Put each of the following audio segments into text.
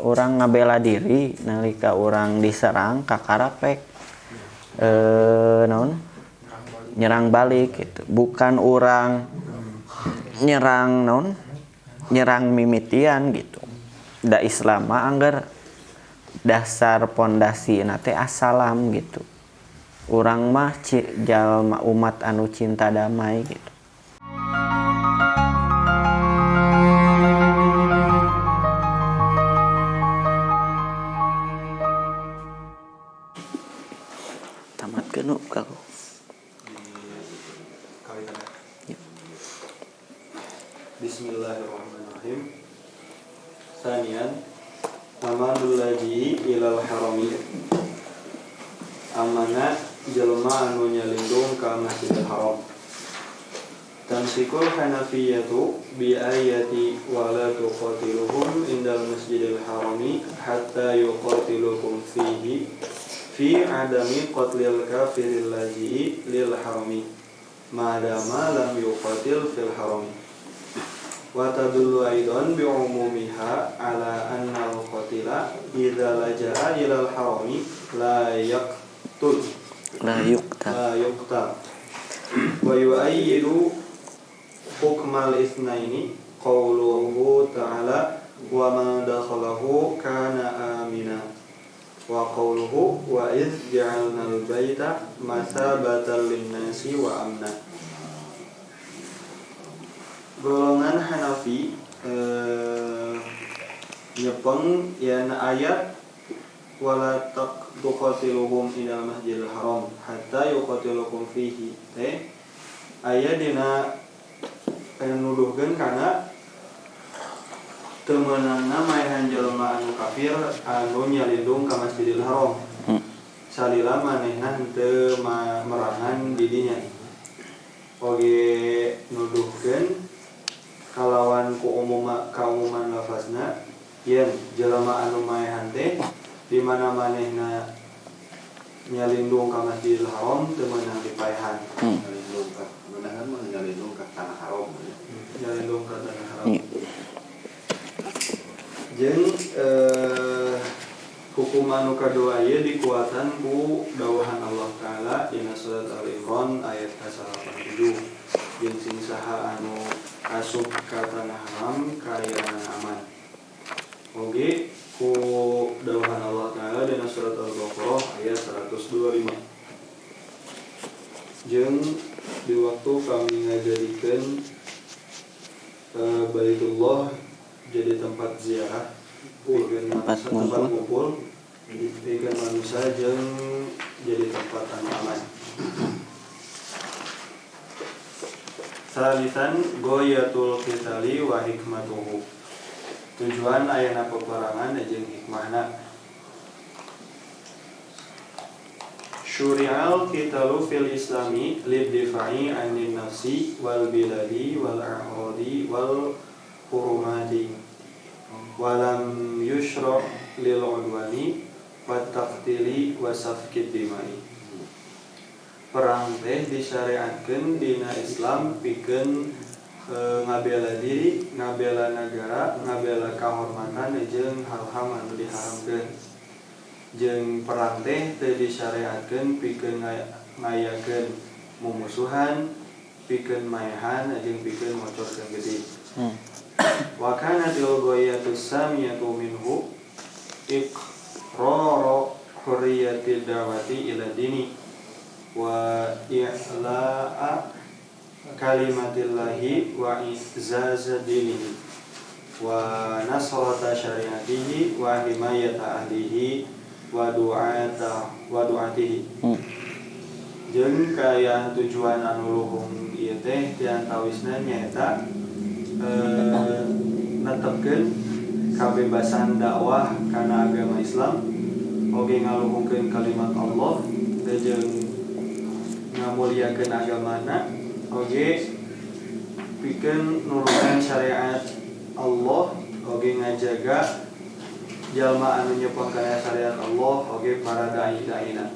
Orang ngabela diri nalika orang diserang kakarapek nyerang balik gitu. Bukan orang nyerang mimitian gitu. Da Islam mah anggar dasar pondasi nate assalam gitu. Urang mah jalma umat anu cinta damai gitu. Tamatkeun kago. Bismillahirrahmanirrahim. Sanian amanul laji ilal harami. Amanah jelma anu nyalindung ka Masjidil Haram. Tansikul Hanafiyatu bi ayati wala tuqatiluhum indal Masjidil Harami hatta yuqatilukum fihi fi adami qatlil kafiril laji lil harami madama lam yuqatil fil harami. Wa tadullu aidan bi umumiha ala anna al-qatila idza laja'a ila al-harami la yuqtal wa yu'ayyidu hukmal itsnaini qauluhu ta'ala wa man dakhalahu kana amina wa qauluhu wa idz ja'alnal baita masabatan lin-nasi wa amna. Golongan Hanafi nyepeng yana ayat wala tuqatiluhum ilal masjidil haram hatta yuqatilukum fihi aya dina nuduhkeun kana teu meunangna maehan jelema anu kafir anu nyalindung ka Masjidil Haram salila manehna henteu merangan di dinya. Oge nuduhkeun kalawan kaumuman lafazna yen jelema anu maehan teh di mana manehna nyalindung ka Masjidil Haram teu meunang dipaehan. Nyalindung ka meunangan mah nyalindung ka tanah haram. Nyalindung ka tanah haram. Jeung hukum anu kadua ieu dikuatan ku dawuhan Allah Ta'ala dina surat Al-Imran ayat 87. Jeung sing saha anu asup ka tanah haram kaayaan aman. Oge ku dawuhan Allah Ta'ala dina surat Al-Baqarah ayat 125. Jeung di waktu kami ngajadikeun Baitullah jadi tempat ziarah, tempat ngumpul, pikeun manusia jeung jadi tempat anu aman. Salisan goyatul qitali wa hikmatuhu. Tujuan ayana peperangan jeung hikmahna. Syuri'al qitalu fil islami lid-difa'i 'anil nafsi wal biladi wal a'radi wal hurumati wa lam yushra' lil 'udwani wat taqtili wa safkid dimai. Perang teh disyariatkeun dina Islam pikeun ngabela diri, ngabela negara, ngabela kahormatan jeung hal-hal anu diharamkeun. Jeung perang teh teu disyariatkeun pikeun ngayakeun mumusuhan, pikeun maehan jeung pikeun mocorkeun gede. Wa kana til ghayatus samiyatu minhu iqraru hurriyatid da'wati ila dini wa i'la'a kalimatillahi wa izzaza dinihi wa nasrata syariatihi wa himayata ahlihi wa du'atihi. Jeung kaya tujuan anu luhung ieu teh ti antawisna nyaeta netepkeun kabebasan dakwah kana agama Islam, oge ngaluhungkeun kalimat Allah jeung ngamulyakeun agamana, oge pikeun nurutan syariat Allah, oge ngajaga jalma anu nyepeng kana syariat Allah oge para dai-daina.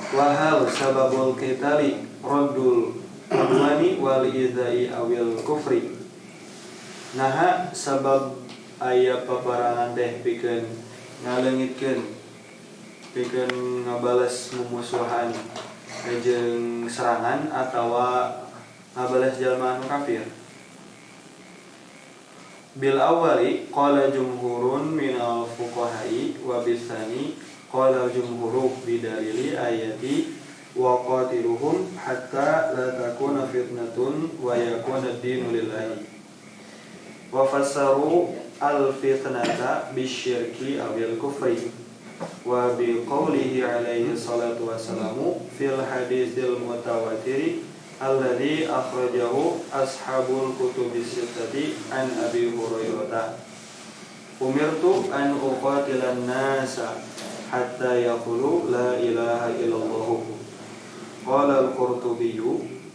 Wa hal sababul qitali raddul udwani wal idzai awil kufri. Naha sabab aya paparangan teh pikeun ngaleungitkeun pikeun ngabales mumusuhan jeung serangan atawa ngabales jalma anu kafir. Bil awali qala jumhurun minal fuqaha'i wa bisani qala jumhuru bidalili ayati wa qatiluhum hatta la takuna fitnatun wa yakuna ad-dinu lillahi wa fassaru al-fitnata bisyirki aw bil kufri wa bi qawlihi alaihi salatu wassalamu fil haditsil mutawatir alladhi akhrajahu ashabul kutubis sittati an Abi Hurairah umirtu an uqatilan nasa hatta yaqulu la ilaha illallah. Qala al-Qurtubi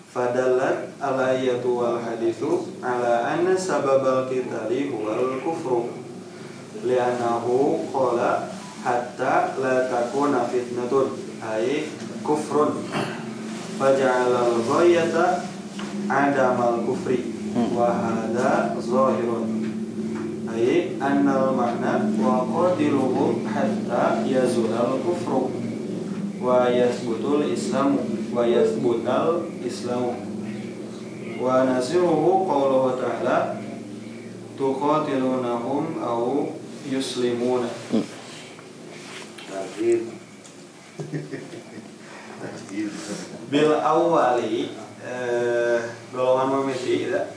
fadallat al-ayatu wal hadithu ala anna sababal qitali huwal kufru li'annahu qala hatta la takuna fitnatun ay kufrun faja'ala al-ghayata adamal kufri wa hadha zahirun ay anna al-ma'na wa qatiluhum hatta yazulal kufru wa yasbutul islamu wa nasiruhu qawluhu ta'ala tuqatilunahum aw yuslimuna. Bil awali golongan memilih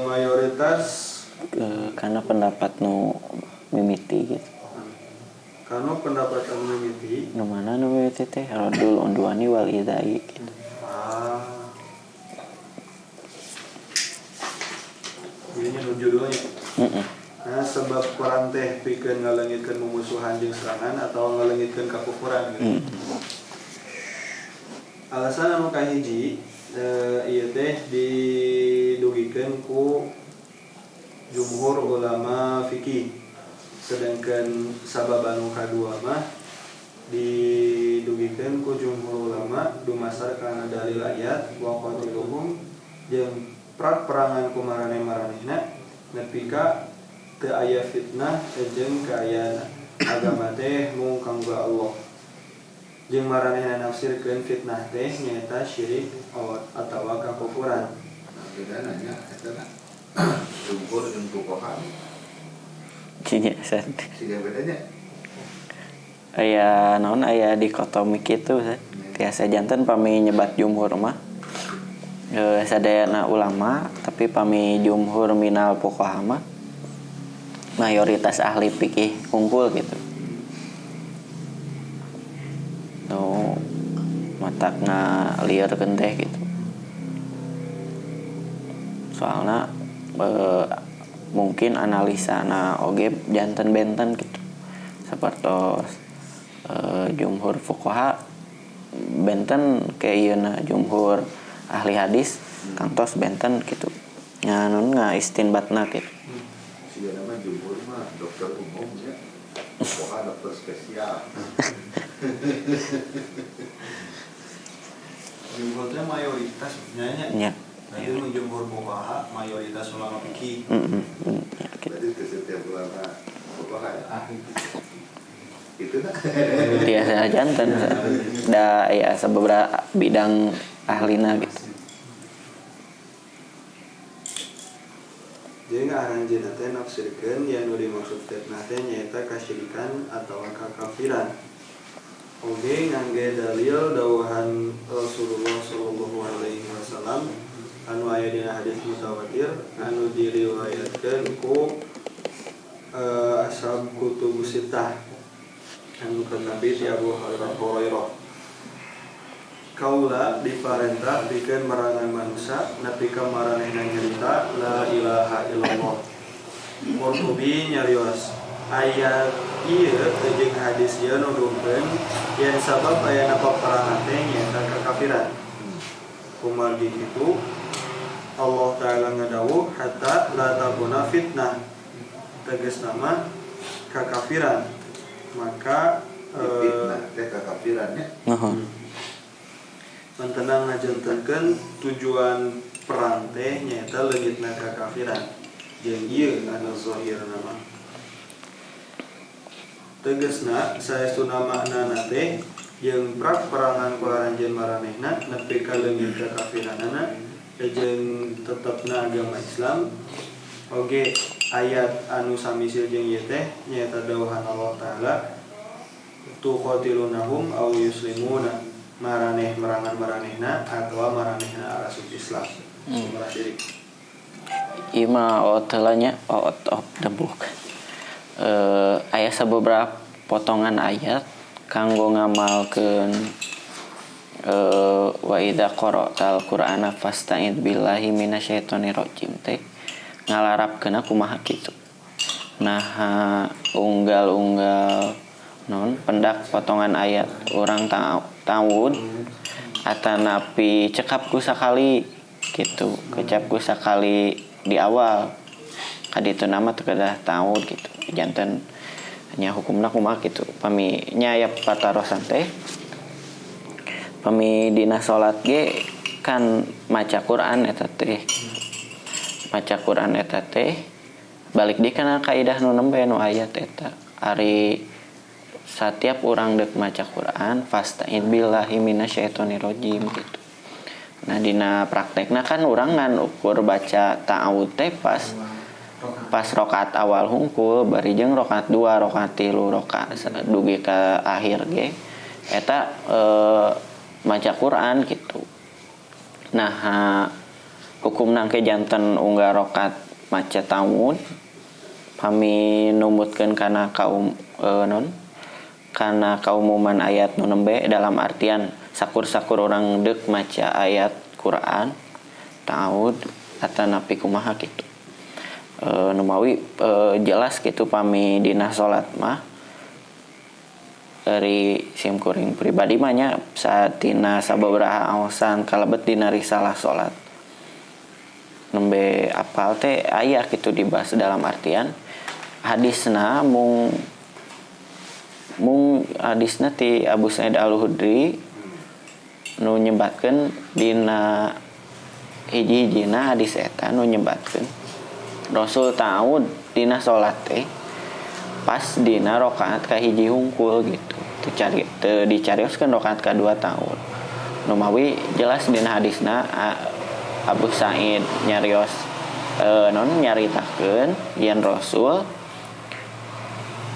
mayoritas karena pendapat nu mimiti gitu. Karena pendapat anu mimiti Nu mana nu mimiti teh radul unduani wal idai gitu. Ini nu judulnya. Nah, sebab kurang teh pikeun ngaleungitkeun mumusuhan jeung serangan atau ngaleungitkeun kakufuran gitu. Alasan anu kahiji ieu teh didugikeun ku jumhur ulama fikih, sedangkan sabab anu kadua mah didugikeun ku jumhur ulama dumasar kana dalil ayat wa qatiluhum jeung perangan ku maraneh-maranehna nepi ka teu aya fitnah jeung kaayana agama teh mung kanggo Allah. Jeung maranehna nafsirkeun fitnah teh nyaeta syirik atawa kakufuran. Bedana nya eta jumhur jeung fuqaha. Cinya san. Siga bedanya? Aya naon aya dikotomi kitu san. Tiasa janten pami nyebat jumhur mah sadayana ulama tapi pami jumhur minal fuqaha mah mayoritas ahli fikih kumpul gitu. No matakna lieureun teh gitu. Soalna mungkin analisana oge janten benten gitu. Sapertos jumhur fuqaha benten kayeuna jumhur ahli hadis kantos benten gitu. Nya nun ngaistinbatna gitu. Siga nama jumhur mah dokter umum ya. Fuqaha dokter spesial. Jumhur teh mayoritas nya. Nya. Jadi jumhur fuqaha mayoritas ulama fikih. Ya, gitu. Berarti ke setiap ulama fuqaha ahli. Itu nah. Tiasa janten da ya sababaraha bidang ahlina gitu. Jadi ngaranjeunna teh nafsirkeun yang nu dimaksud fitnah teh nyaeta kasyirikan atawa kakafiran. Oge ngangge dalil dawuhan Rasulullah sallallahu alaihi wasallam anu aya dina hadis mutawatir anu diriwayatkeun ku ashab kutubus sittah anu Nabi ti Abu Hurairah. Kaula diparentah pikeun merangan manusia nepi ka maranehna nyarita la ilaha illallah. Qurtubi nyarios ayat ieu jeung hadis ieu nuduhkeun yen sabab aya paparangan teh nyaeta kakafiran. Kumargi kitu Allah Ta'ala ngadawuh hatta la takuna fitnah, tegasna mah kakafiran. Maka fitnah teh kakafirannya. Nuhun. Mentenang ngajantenkeun tujuan perang teh nyaeta leungitna kakafiran jeung ieu anu zahirna mah tegasna saestuna maknana teh jeung perangan ku aranjeun maranehna nepi ka leungit kakafiranana jeung tetepna agama Islam oge ayat anu samisil jeung ieu teh nyaeta dawuhan Allah taala tuqatilunahum aw yuslimuna maraneh merangan maranehna atawa maranehna arasuk Islam. Diri. Ima otelanya out of the book. Aya sabeberapa potongan ayat kanggo ngamalkeun wa idza qara'tal qur'ana fasta'id billahi minasyaitonir rajim teh ngalarapkeun kumaha kitu. Nah, unggal-unggal non pendak potongan ayat orang ta'awud atanapi cekap ku sakali gitu, kecap ku sakali di awal kaditu nama teu kedah ta'awud gitu. Janten nya hukumna kumaha kitu. Pami nya aya patarosan teh pami dina salat ge kan maca Quran eta teh. Maca Quran eta teh balik deui kana kaidah nu nembe nu ayat eta. Ari setiap orang dek maca Quran fasta'id billahi minasyaitonir rajim gitu. Nah dina praktekna kan urang ngan ukur baca ta'awud teh pas rakaat awal hungkul bari jeung rakaat 2 rakaat 3 rakaat dugi ka akhir ge eta maca Quran gitu. Nah hukumna ke janten unggal rakaat maca ta'awud pami numutkeun kana kaum karena kaumuman ayat nu nembe dalam artian sakur-sakur orang dek maca ayat Quran ta'awud atanapi kumaha kitu. Numawi jelas gitu pami dina salat mah dari simkuring pribadi mah nya satina sababaraha aosan kalebet dina risalah salat nembe apal teh aya kitu dibahas dalam artian hadisna mung hadisna ti Abu Sa'id Al-Khudri nu nyebatkeun dina hiji-hijina hadis eta nu nyebatkeun Rasul ta'awud dina salat teh pas dina rakaat ka hiji hungkul gitu. Teu dicarioskeun rakaat kadua ta'awud. Nu mawi jelas dina hadisna Abu Sa'id nyarios nyaritakeun yen Rasul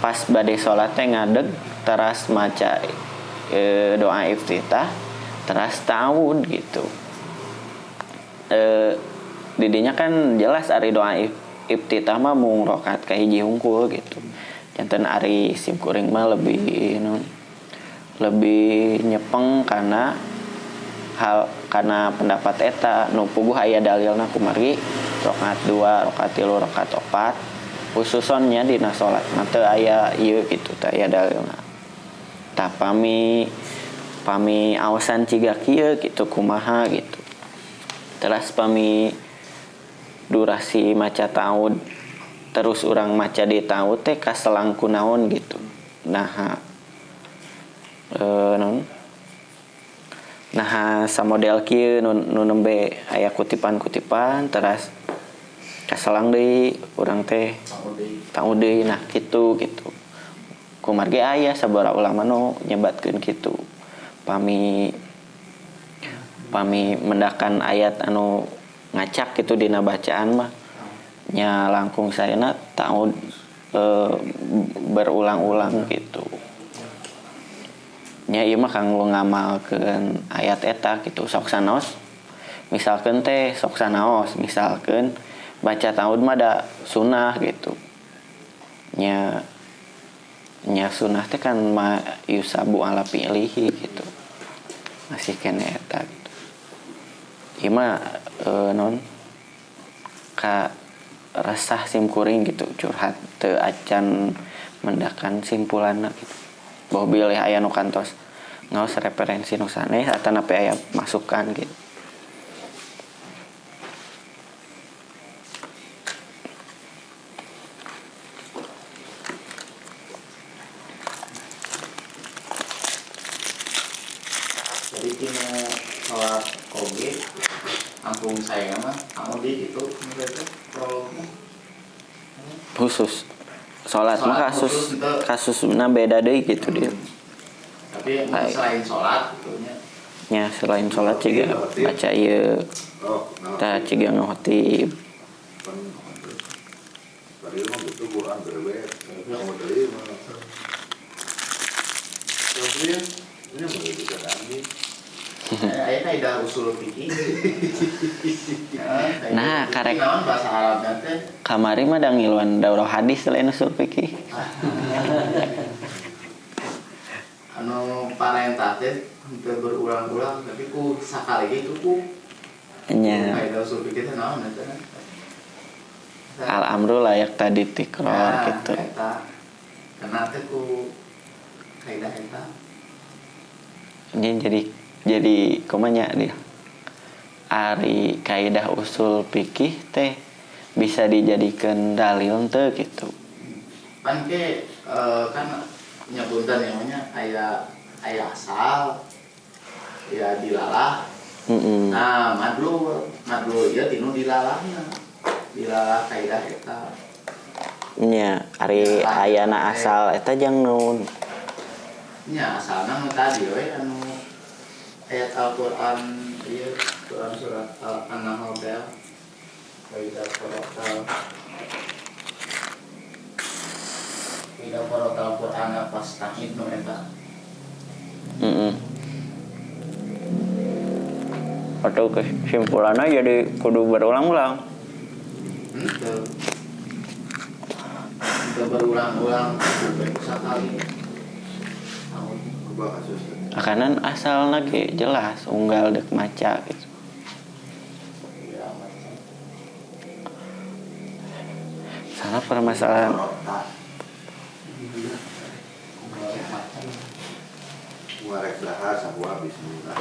pas bade salat teh ngadeg teras maca doa iftitah teras ta'awud gitu. Didinya kan jelas ari doa iftitah mah mung rakaat ka hiji hungkul gitu. Janten ari simkuring mah lebih nyepeng karena pendapat eta nu puguh aya dalilna kumari rakaat 2 rakaat 3 rakaat 4 khususnya dina salat mah teu aya ieu kitu teu aya dalilna. Tah pami aosan ciga kieu kitu kumaha gitu. Teras pami durasi maca ta'awud terus urang maca di ta'awud teh kaselang kunaon gitu. Nah samodel kieu nu nembe aya kutipan-kutipan teras kaselang deui urang teh ta'awud deui nah kitu kumargi aya sabaraha ulama nu nyebatkeun kitu pami mendakan ayat anu ngacak gitu dina bacaan mah nya langkung saena ta'awud berulang-ulang gitu nya ieu mah kanggo ngamalkeun ayat eta gitu sok sanaos misalkeun teh sok sanaos misalkeun baca ta'awud mah ada sunnah gitu nya sunnah teh kan ma yusabu ala fi'lihi gitu masih kene eta gitu ieu mah ka resah simkuring gitu curhat teu acan mendakan simpulanna gitu bahwa bilih aya nu kantos ngaos referensi nu sanes atanapi aya masukan gitu. Jadi tina sholat oge kampung saya mah kamu di itu mereka prolognya khusus sholat mah khusus itu. kasusna beda deh gitu dia. Tapi selain sholat gitunya Nya selain sholat juga baca ieu Oh, tah ciga ngahotib. Tadi mah itu Quran berbeda. Kamu tadi mah. Tapi ini mau bisa kami. ayah kaidah usul fikih. Nah, karek naon bahasa Arabnya teh kamari mah da ngiluan daurah hadis selain usul fikih. anu parentah teh teu berulang-ulang tapi ku sakali gitu ku Nya kaidah usul fikih teh naon eta. al amru layak tadi tikror gitu. Eta karena teh ku kaidah eta. Ini jadi kumanya dia. Ari kaidah usul fikih teh bisa dijadikan dalil teu gitu. Pan ke kan nyebutan namanya aya asal ya dilalah. Nah, madlul ieu tinu dilalahna. Dilalah kaidah eta. Nya ari ayana asal eta jang naon. Nya asalna nu tadi we anu ayat Al-Qur'an ieu Quran surat An-Nahl teh kaidah qira'atul Qur'an pas tahid nu eta. Atau kesimpulannya jadi kudu berulang-ulang. Itu berulang-ulang sekali. Coba kasus. Akanan asal lagi jelas unggal dek maca gitu. Ya, macam. Salah permasalahan Muarek dahar sabua bismillah.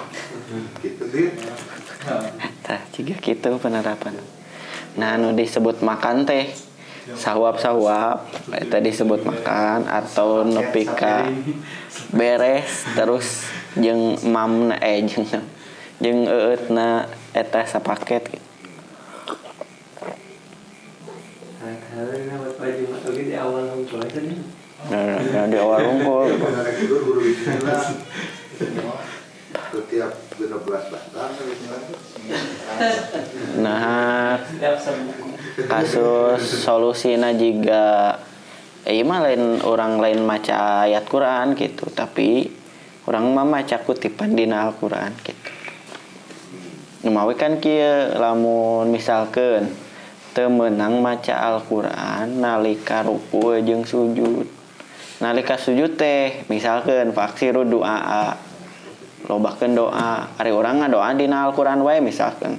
Gitu dia. tah ciga kitu penerapan. Nah anu disebut makan teh sahwab eta disebut makan atau nepi ka beres terus jeung mamna jeung eutna eta sapaket gitu. di awal ngumpul aja nih. Nah, di awal ngumpul Muarek tidur guru bismillah. Setiap 16 batang bismillah. nah kasus solusina jiga mah orang lain maca ayat Quran gitu tapi orang mah maca kutipan dina Al-Quran gitu. Numawi kan kieu lamun misalkeun teu meunang maca Al-Quran nalika ruku jeung sujud. Nalika sujud teh misalkeun faksiru doa lobakeun doa ari urang ngadoa dina Al-Quran wae misalkeun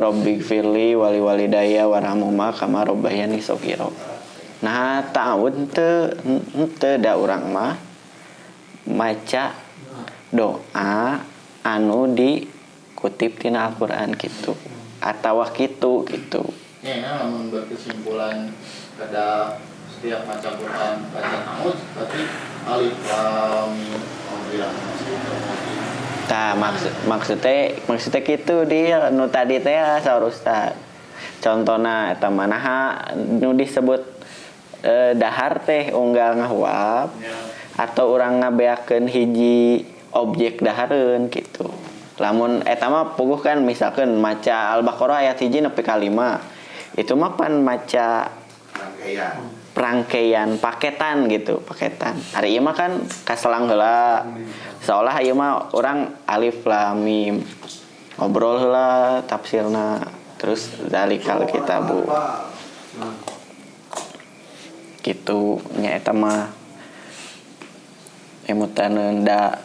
Robbi firli wali walidayya warhamhuma kama rabbayani shaghira. Nah ta'awud teu da urang mah maca doa anu dikutip tina Al-Quran gitu atawa kitu gitu. Ya, namun berkesimpulan pada setiap baca Quran baca ta'awud berarti alif lam mim Tah maksudnya gitu dia nu tadi teh saur ustad. Contona eta manaha nu disebut dahar teh unggal ngahuap atau urang ngabeakeun hiji objek dahareun gitu. Lamun eta mah puguh kan misalkeun maca Al-Baqarah ayat 1 nepi ka 5. Itu mah pan maca rangkaian paketan gitu, paketan. Hari ieu mah kan kaselang heula. Seolah ieu mah urang alif lam mim. Ngobrol heula tafsirna terus zalikal kitabu. Gitu nya eta mah emutan da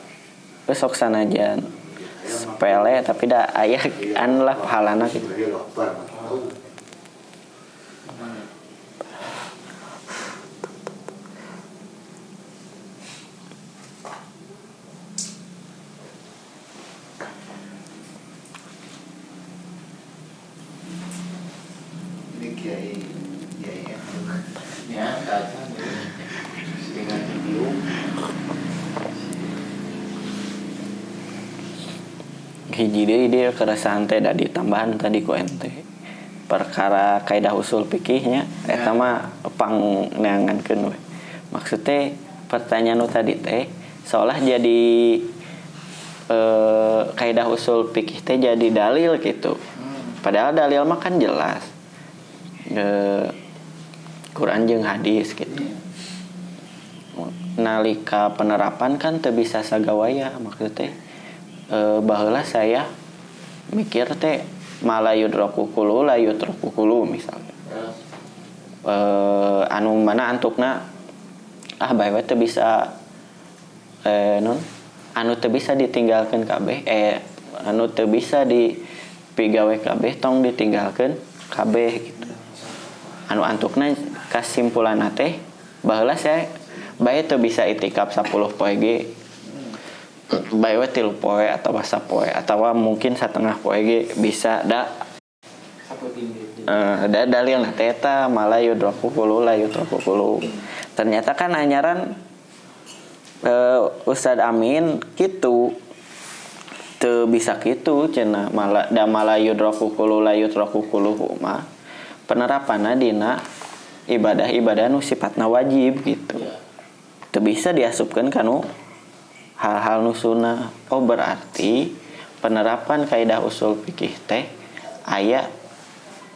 besok sanajan sepele tapi da aya an lah pahalana gitu. ya datang dengan video hiji deui dia keresahan teh da ditambahan tadi ku ente perkara kaidah usul fikihnya eta mah pangneangankeun we maksud teh pertanyaan nu tadi teh seolah jadi kaidah usul fikih teh jadi dalil gitu padahal dalil mah kan jelas Quran jeung hadis gitu nalika penerapan kan teu bisa sagawaya maksud teh baheula saya mikir teh malayudraku kulu layutraku kulu misalnya anu mana antukna bae we teu bisa anu teu bisa ditinggalkeun kabeh anu teu bisa dipigawe kabeh tong ditinggalkeun kabeh gitu anu antukna kasimpulanna teh baheula saya bae teu bisa itikaf 10 poe ge bae we 3 poe atawa 10 poe atawa mungkin satengah poe ge bisa da da dalilna teh eta malayudraku kulu layutraku kulu ternyata kan anyaran Ustad Amin gitu teu bisa kitu cenah malayudraku kulu layutraku kulu mah penerapanna dina ibadah-ibadah nu sifatna wajib gitu teu bisa diasupkeun kanu hal-hal nu sunnah berarti penerapan kaidah usul fikih teh aya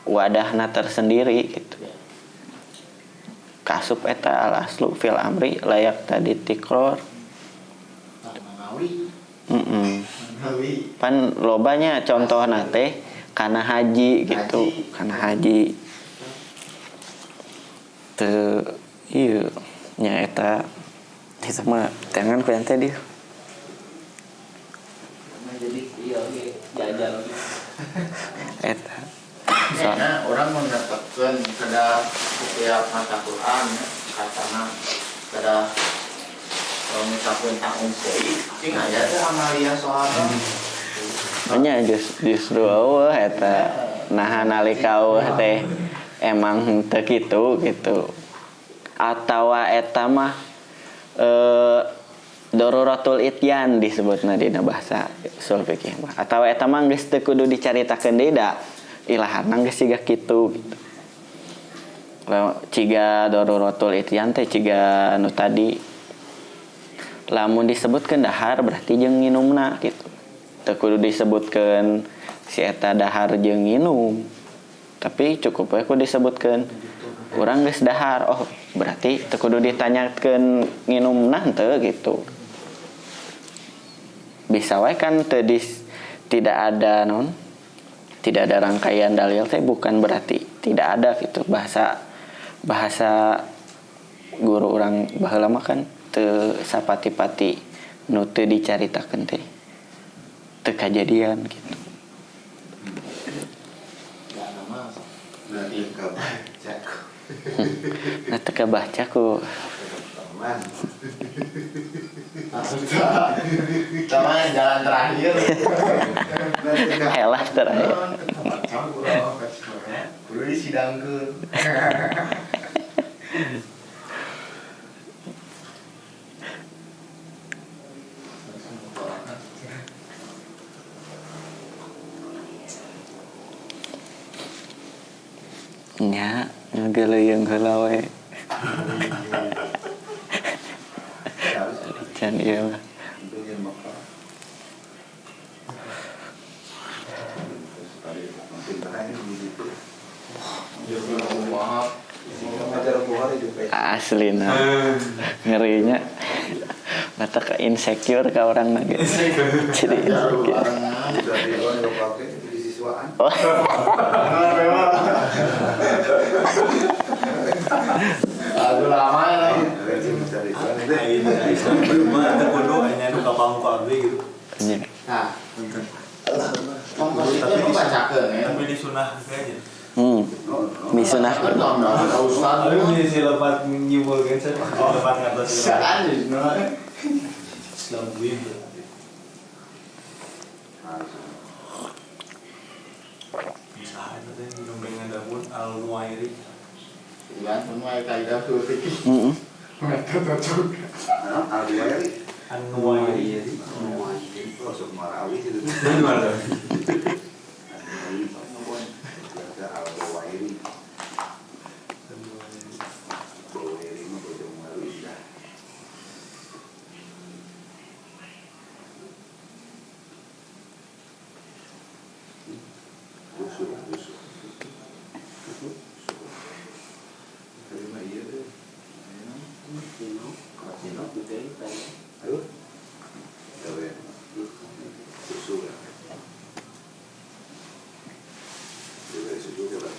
wadahna tersendiri gitu kasup eta al aslu fil amri layak tadi tikror pan lobanya contohna teh kana haji gitu kana haji teu ieu nya eta mah tangan ku ente dia jadi iya jajan eta karena orang mendapatkan kada setiap mata Quran katana kada misalkan tahun sei cing aya teh amalia soalna nya justru eueuh eta nahan nalika eueuh teh emang teu kitu gitu atawa eta mah daruratul ityan disebutna dina bahasa usul fikih mah atawa eta mah geus teu kudu dicaritakeun deui da ilahanna geus siga kitu gitu. Ciga daruratul ityan teh ciga anu tadi lamun disebutkeun dahar berarti jeung nginumna gitu teu kudu disebutkeun si eta dahar jeung nginum tapi cukup we ku disebutkeun urang geus dahar berarti teu kudu ditanyakeun nginumna henteu gitu bisa wae kan tidak ada rangkaian dalil teh bukan berarti tidak ada gitu bahasa guru urang baheula mah kan teu sapati-pati nu teu dicaritakeun teh teu kajadian gitu nah teu kabaca ku sama jalan terakhir helah terakhir kudu disidangkeun nya ngageleung heula we can ieu mah aslina ngerinya mata ke insecure ka orang lagi jadi insecure aduh lama lagi nah kompositnya lu bacakeun ya tapi disunah aja misunah aduh ini si lepat nyimpulkan saya lepat ngatas Islam buin bisa aja teh minum dengan daun al-Nuwairi bukan semua kaidah usul fikih metode cocok Al-Nuwairi An-Nuwairi Ini masuk Marawi gitu. Mana? Ada Al-Bawairi. Bawairi mah Bojong Waru indah. Busuk. Terima iya deh. Ayo. Gawe. Susu ya. Gawe susu ya, Pak.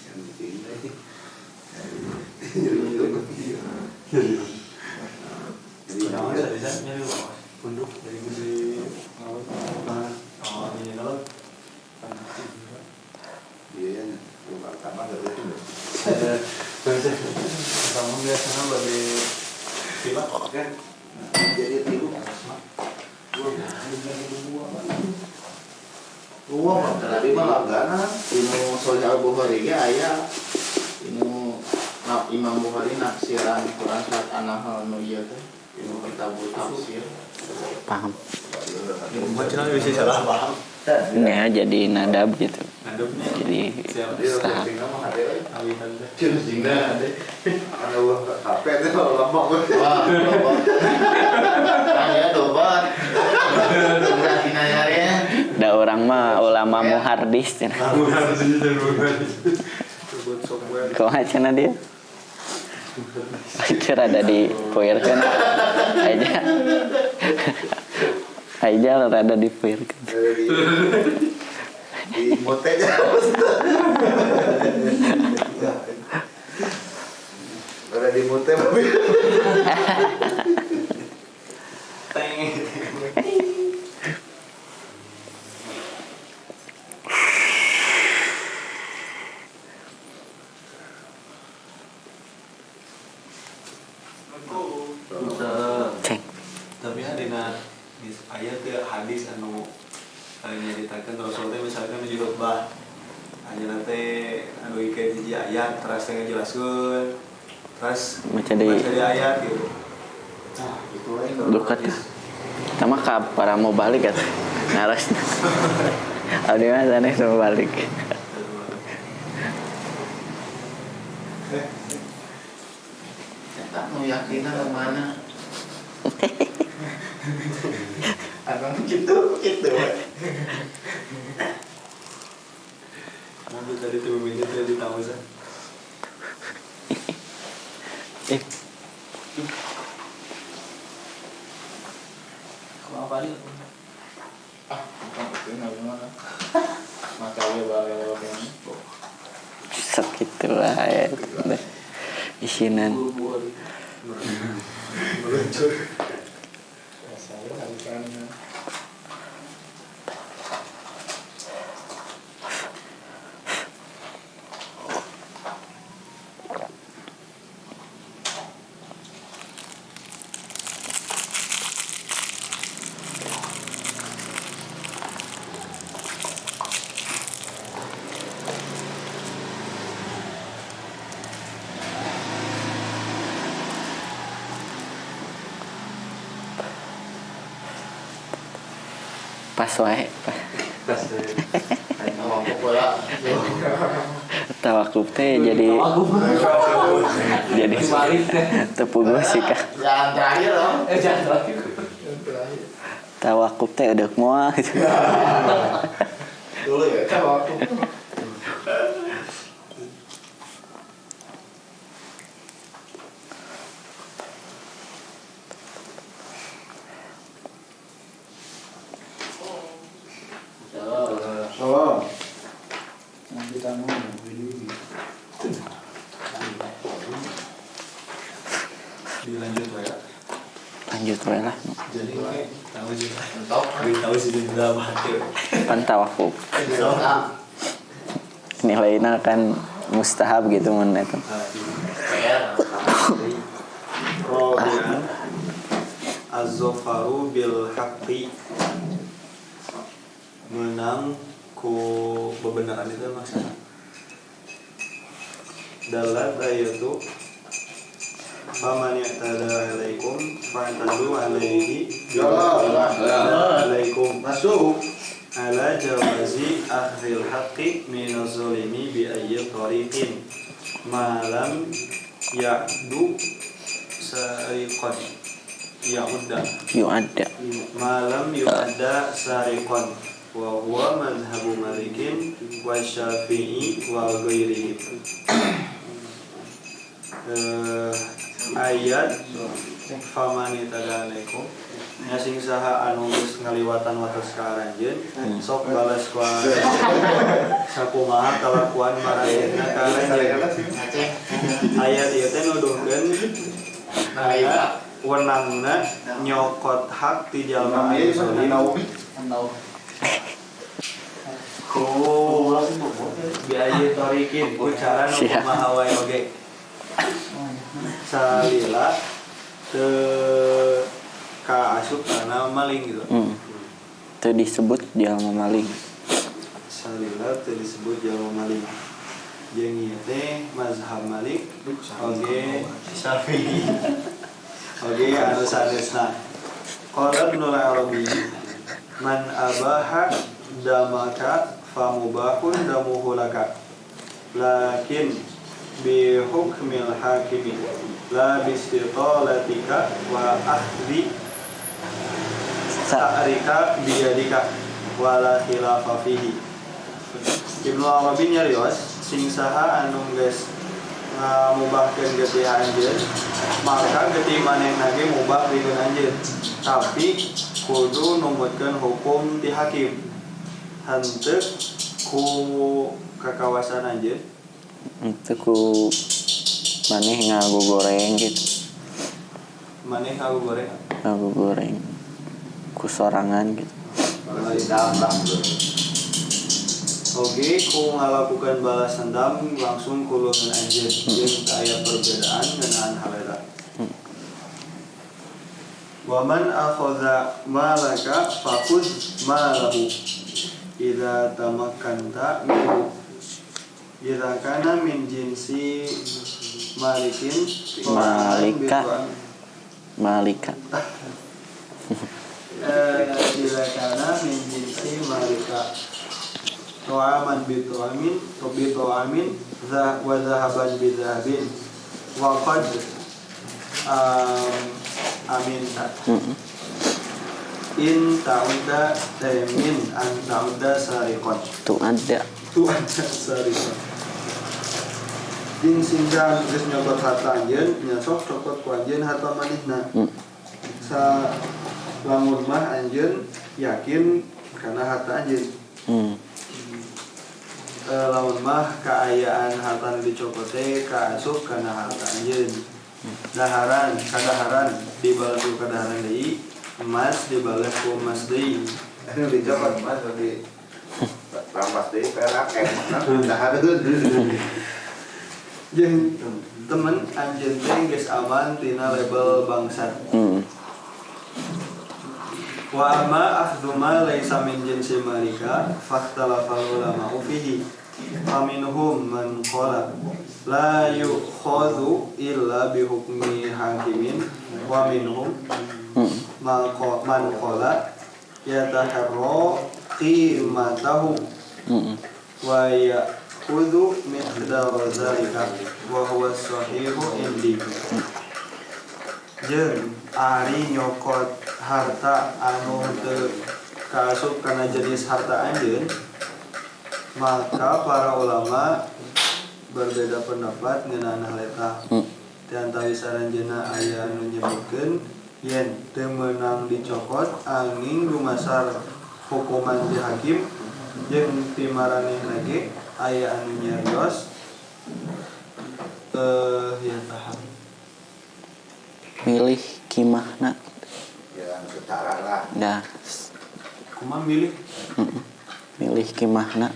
Yang penting deh. Jadi Nama saya bisa nyari bawah. Punduk dari gede ngawet. Oh, ini kalau dia rumah tambah dari kamu biasanya bagi sila kan jadi tiru Uang tadi mah langgana inu Sahih Al-Bukhari ge aya inu Imam Bukhari naksiran Quran surat An-Nahl nu ieu teh inu kitabul tafsir. Paham. macam bisa salah paham. Ya jadi nadab gitu. Ngadepnya Jadi siapa? dia Ustaz. tinggal mah ada Awitan teh. Cus dingna ade. kan Allah HP itu lama banget. Wah, tobat. Aya tobat. Udah dinayarnya. Da orang mah ulama muhardis cenah. Aku harus jadi bukan. Buat software. Kumaha cenah dia? Pikir ada di poirkeun aja. Aja rada di poirkeun. Di motenya ada di mote tapi Ceng. Tapi dina ayat teh hadis anu nyaritakeun Rasul teh misalkan menuju khutbah. Hanya nanti anu ikeun hiji ayat terus teh ngajelaskeun. Terus Baca di ayat gitu. Nah, itu we dukat. Sama ka para mau balik kan. Ngaras. Abdi mah saneh mau balik. Tak mau yakinan ke mana? Abang gitu. Mobil tadi tuh minit tadi tahu sah. Apa dia? Bukan itu gimana? Maka dia balik ini. Sakit tuh wae. Isinan. Meluncur. Saya bukan. Pas wae. Mampu pula. Tawakuf teh jadi tepuguh sih kah. Jalan terakhir loh. Jangan terakhir. Tawakuf teh udah moal gitu. Dulu ya kan waktu. salam Nanti kamu Dilanjut we. Lanjut wae lah. Jadi we tahu sih. mentok. Tahu sih di dalam hati. Kan tawakuf. Nah, Nilainya kan mustahab gitu mun eta. PR. Rabi'an Az-zafaru bil haqqi, menang ku kebenaran itu maksudnya dalat ayatu faman i'tada alaikum fa'tadu alaihi alaikum Masuk. ala jawazi akhdhil haqqi minaz zalimi bi ayyi tariqin ma lam ya'du sariqan ya'udda malam yu'adda sariqan wa huwa madhhabu malikin wa syafi'i wa ghairihim. Ayat famani tadalaikum nya sing saha anu geus ngaliwatan wates ka aranjeun sok balas ku sakumaha kalakuan maraneuna ka aranjeun. Ayat ieu teh nuduhkeun aya wenangna nyokot hak ti jalma anu zalim ku biaya torikin ku cara nu kumaha wae oge salila teu kaasup kana maling gitu. Itu disebut jalma maling. Salila teu disebut jalma maling. Jeung ieu teh mazhab Malik oge Syafi'i oge anu sanesna. Qala Ibnu Arabi man abaha damaka famubahun damuhu laka lakin bi hukmil hakimi la bistitalatika wa akhdhi ta'rika biyadika wala khilafa fihi. Ibnu Arabi nyarios sing saha anu geus ngamubahkeun geuti anjeun maka geuti manehna ge mubah pikeun anjeun tapi kudu numutkeun hukum ti hakim henteu ku kakawasan anjeun Itu ku maneh ngagogoreng gitu. maneh ngagogoreng Ngagogoreng ku sorangan gitu. Kalau di dalam oge ku ngalakukan balas dendam langsung ku leungeun anjeun jeung teu aya perbedaan ngeunaan hal eta. Wa man akhadha malaka faqud malahu idza tamakkanta minhu idza kana min jinsi malikin Malika idza kana min jinsi malika to'aman bito'amin bito'amin wa zahaban bizahabin wa qad aminta in ta'udda min an ta'udda sariqan itu ada. sariqan jeung singgang geus nyokot harta anjeun nya sok cokot ku anjeun harta manehna sa lamun mah anjeun yakin kana harta anjeun lamun mah kaayaan harta nu dicokote kaasup kana harta anjeun daharan kadaharan dibales ku kadaharan deui emas dibales ku emas deui anu dicopot Mas di rampas deui perak dahareun jeung temen anjeun teh geus aman tina label bangsat. Wa amma akhdhu ma laysa min jinsi malika fahtalafa ulama fihi faminhum man qala la yukhadhu illa bi hukmi hakimin wa minhum man qala yataharra qimatahu wa ya'khudhu miqdar zalika wa huwa sahihu indi. Jeung ari nyokot harta anu teu kaasup kana jenis harta anjeun maka para ulama berbeda pendapat ngeunaan hal eta. Di antara saranjeunna aya anu nyebutkeun yen teu meunang dicokot angin lumasar hukuman ti hakim jeung ti maranehna ge aya anu nyarios ya tahap milih kimahna ya setara lah dah kumaha milih milih kimahna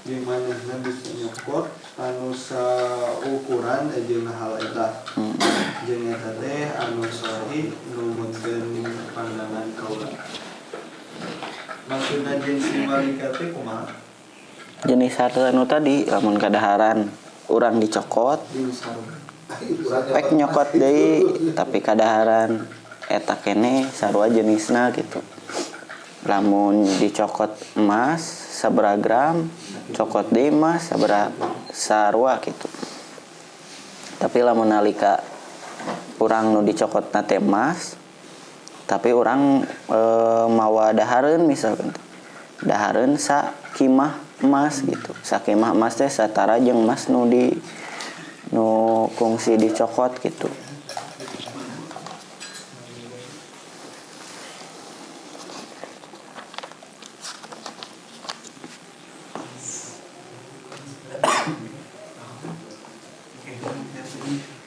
di manehna bisa nyokot anu saukuran jeung hal eta jeung eta teh anu sahih numutkeun pandangan kaula. Maksudna jinsi malika teh kumaha? jenis harta anu tadi lamun kadaharan urang dicokot pek nyokot deui tapi kadaharan eta keneh sarua jenisna gitu. Lamun dicokot emas sabaraha gram, cokot deui emas sarua gitu. Tapi lamun nalika urang nu dicokotna teh emas tapi urang mawa dahareun misalkan dahareun sakimah emas gitu. Sakimah emas teh satara jeung emas nu kungsi dicokot gitu.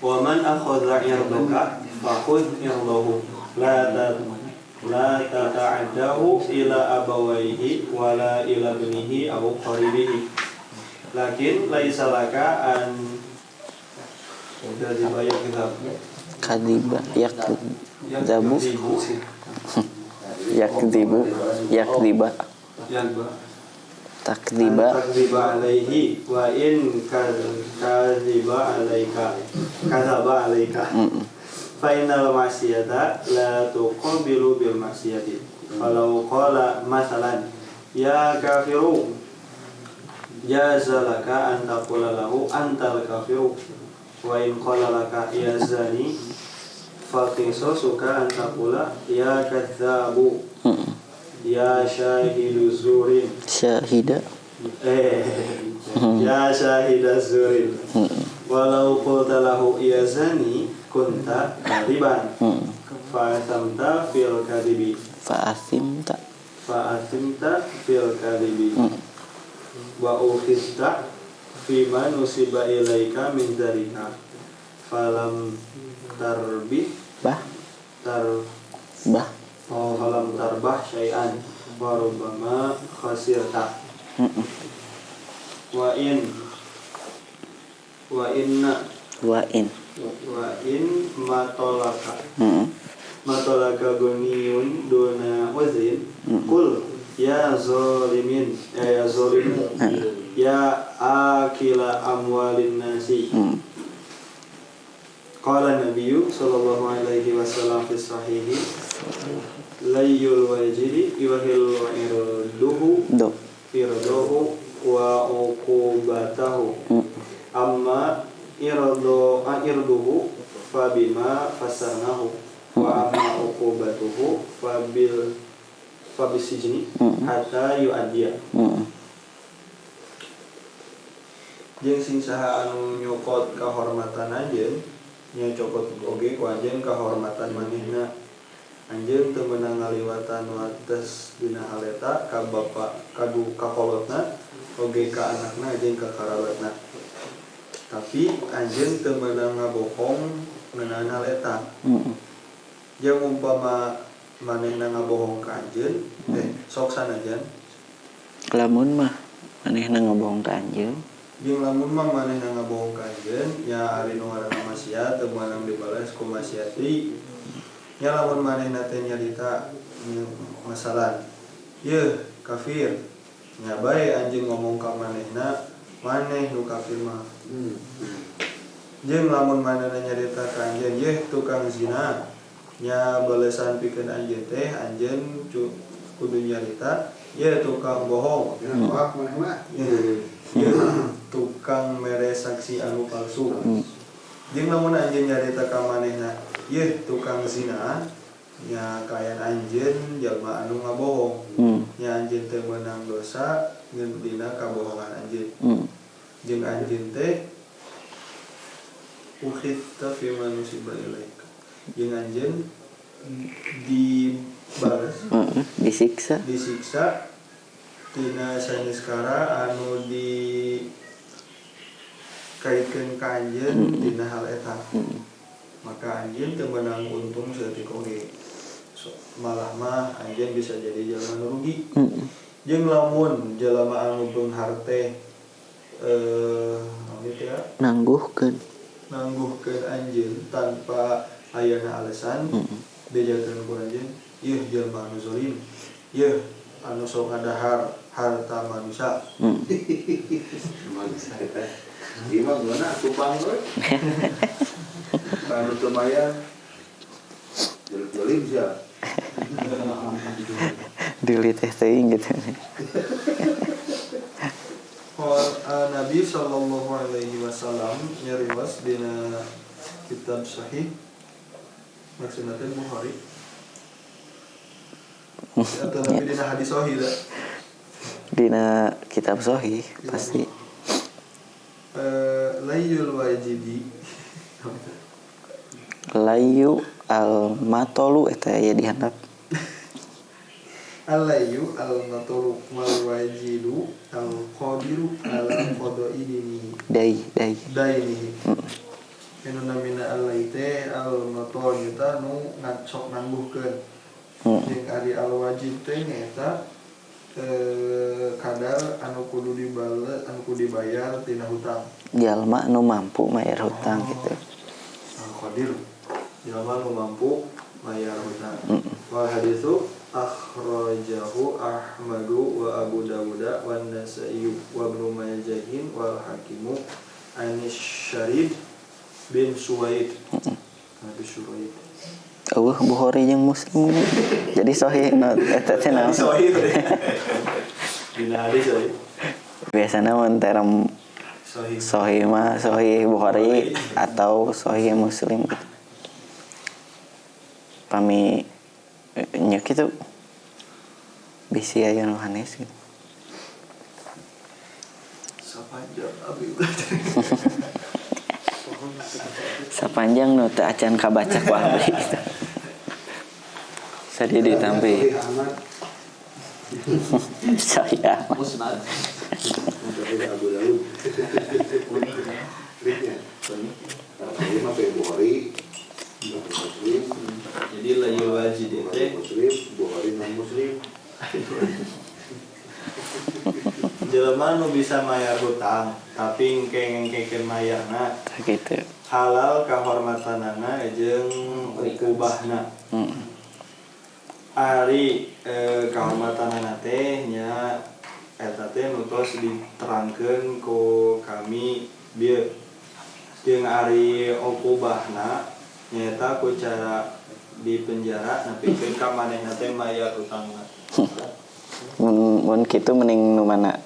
Wa man akhadha irdaka fakhudh irdahu la tata'addahu ila abawaihi wala ila ibnihi aw qaribihi lakin laisa laka an Kadiba yakzabu yakdiba takdiba alaihi wa in kadhiba alaika fa innal ma'siyata la tuqabilu bil ma'siyati falau qala masalan ya kafiru jaza laka an taqula lahu antal kafiru wa in qala laka ya zani fa qisasuka an taqula ya kadzabu ya syahidu zurin syahida ya syahida zurin walau qulta lahu ya zani kunta kadiban fa asamta fil kadibi fa asimta fil kadibi wa ukhista fima nusiba ilaika min dzalika falam falam tarbah syai'an wa rubbama khasirta wa in matolaka guniyun duna wazin kul ya zalimin ya zalimin ya akila amwalin nasi qala nabiyyu sallallahu alaihi wasallam fi sahihi layyul wajidi yuhil irduhu wa uqubatahu amma irduhu fabima fasanahu wa amma uqubatuhu fabisijni hatta yu'addiya. Jeung sing saha anu nyokot kahormatan anjeun nya cokot oge ku anjeun kahormatan manehna anjeun teu meunang ngaliwatan wates dina hal eta ka bapa kadu ka kolotna oge ka anakna jeung ka karabatna tapi anjeun teu meunang ngabohong ngeunaan hal eta jeung umpama manehna ngabohong ka anjeun sok sanajan lamun mah manehna ngabohong ka anjeun jeung lamun mah manehna ngabohong ka anjeun nya ari nu ngaranna maksiat teu meunang dibalas ku maksiat deui nya lamun manehna teh nyarita masalah yeuh kafir nya bae anjeun ngomong ka manehna maneh nu kafir mah jeung lamun manehna nyarita ka anjeun yeuh tukang zina nya balesan pikeun anjeun teh anjeun kudu nyarita yeuh tukang bohong tukang mere saksi anu palsu jeung lamun anjeun nyarita ka manehna yeuh tukang zina nya kayan anjeun jalma anu ngabohong nya anjeun teh meunang dosa ngeun dina kabohongan anjeun jeung anjeun teh ukhitta fi manusiba ilaika jeung anjeun dibalas disiksa tina saniskara anu di kaitkeun ka anjeun dina hal eta maka anjeun teu meunang untung saeutik oge malah mah anjeun bisa jadi jalma nu rugi jeung lamun jalma anu beunghar teh nangguhkeun anjeun tanpa ayana alasan bejakeun ku anjeun yeuh jalma anu zalim yeuh anu sok ngadahar harta manusia. Manusia eta. Ieu mah geuna tumpang we. Anu teu mayar. Jelek-jelek sia. Dili teh teuing gitu. Nabi sallallahu alaihi wasallam nyarios dina kitab sahih maksudna teh Bukhari atau tapi dina hadis sahih dah. Dina kitab sahih pasti Layul wajibi layu al matolu eta aya dihandap Alayu al-maturu mal-wajidu al-qadiru ala qadai dai dainihi. Anu namina alay teh al-matur eta nu ngacok nangguhkeun. Jeung ari al-wajib teh nyaeta kadar anu kudu dibayar tina hutang. jalma nu mampu mayar hutang gitu. Al-qadiru jalma nu mampu mayar hutang. Wal hadisu akhrajahu Ahmadu wa Abu Dawud wa Nasa'i wa Ibnu Majah wal Hakimu Anis Syarid bin Suwaid. Nabi Suwaid. Bukhari jeung Muslim. Jadi sahih eta teh naon? Sahih. Dina hadis sahih. Biasana mun terem Sahih. sahih mah sahih Bukhari atau sahih Muslim gitu. Kami nya kitu bisi aya nu hanes gitu. Sapanjang abi. Sapanjang nu teu acan kabaca ku abdi gitu. Sadi ditampi. Saya Musnad. Untuk Abu Daud. Ringnya. Ini mah Bukhari. Muslim. Jadi layul wajib teh Muslim, Bukhari non Muslim. jelema nu bisa mayar hutang tapi engke-engkekeun mayarna gitu. halal kahormatanana jeung ukubahna. Ari kahormatanana teh nya eta teh nu tos diterangkeun ku kami bieu. Jeung ari ukubahna nyaeta ku cara di penjara nepikeun ka manehna teh mayar hutangna. Mun kitu mending nu mana?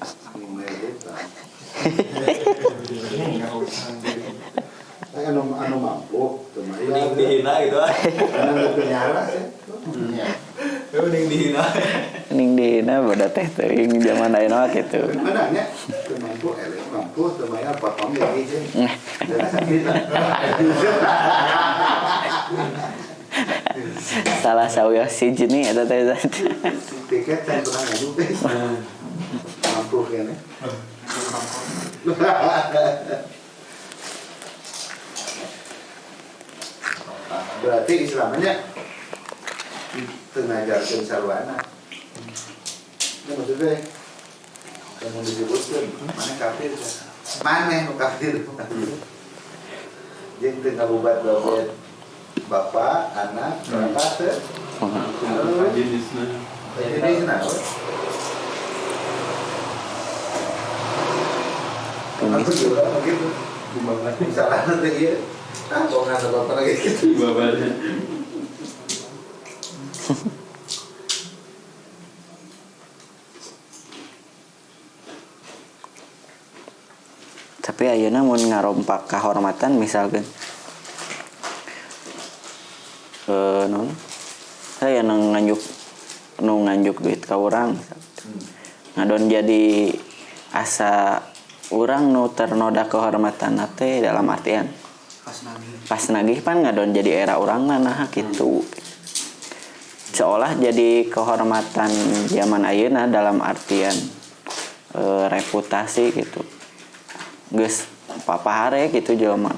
Anu mampu, Mending dihina gitu ah. anu penjara sih. Mending dihina. Mending dina boda teh teuing zaman ayeuna kitu. Mana nya? Mampu, mampu, temanya potong lagi sih. Salah sauya si jeni eta teh. Tiket saya pernah ngadu teh. Mampu kene. Berarti Islamnya tengajarkeun sarwana. Ini maksudnya kamu disebutkan mana kafir? Mana nu kafir? Jeung teu ngabubat doa bapak, anak, kakak. Jenisna. Jadi kenapa? Aku juga begitu. Misalnya nanti dia, kok nggak ada apa lagi gitu. Babanya. Tapi ayeuna mun ngarompak kahormatan misalkan non saya nganjuk duit ka urang ngadon jadi asa urang nu ternoda kehormatan teh dalam artian pas nagih pan ngadon jadi era urang nah kitu seolah jadi kehormatan zaman ayeuna dalam artian reputasi gitu geus papahare gitu jelema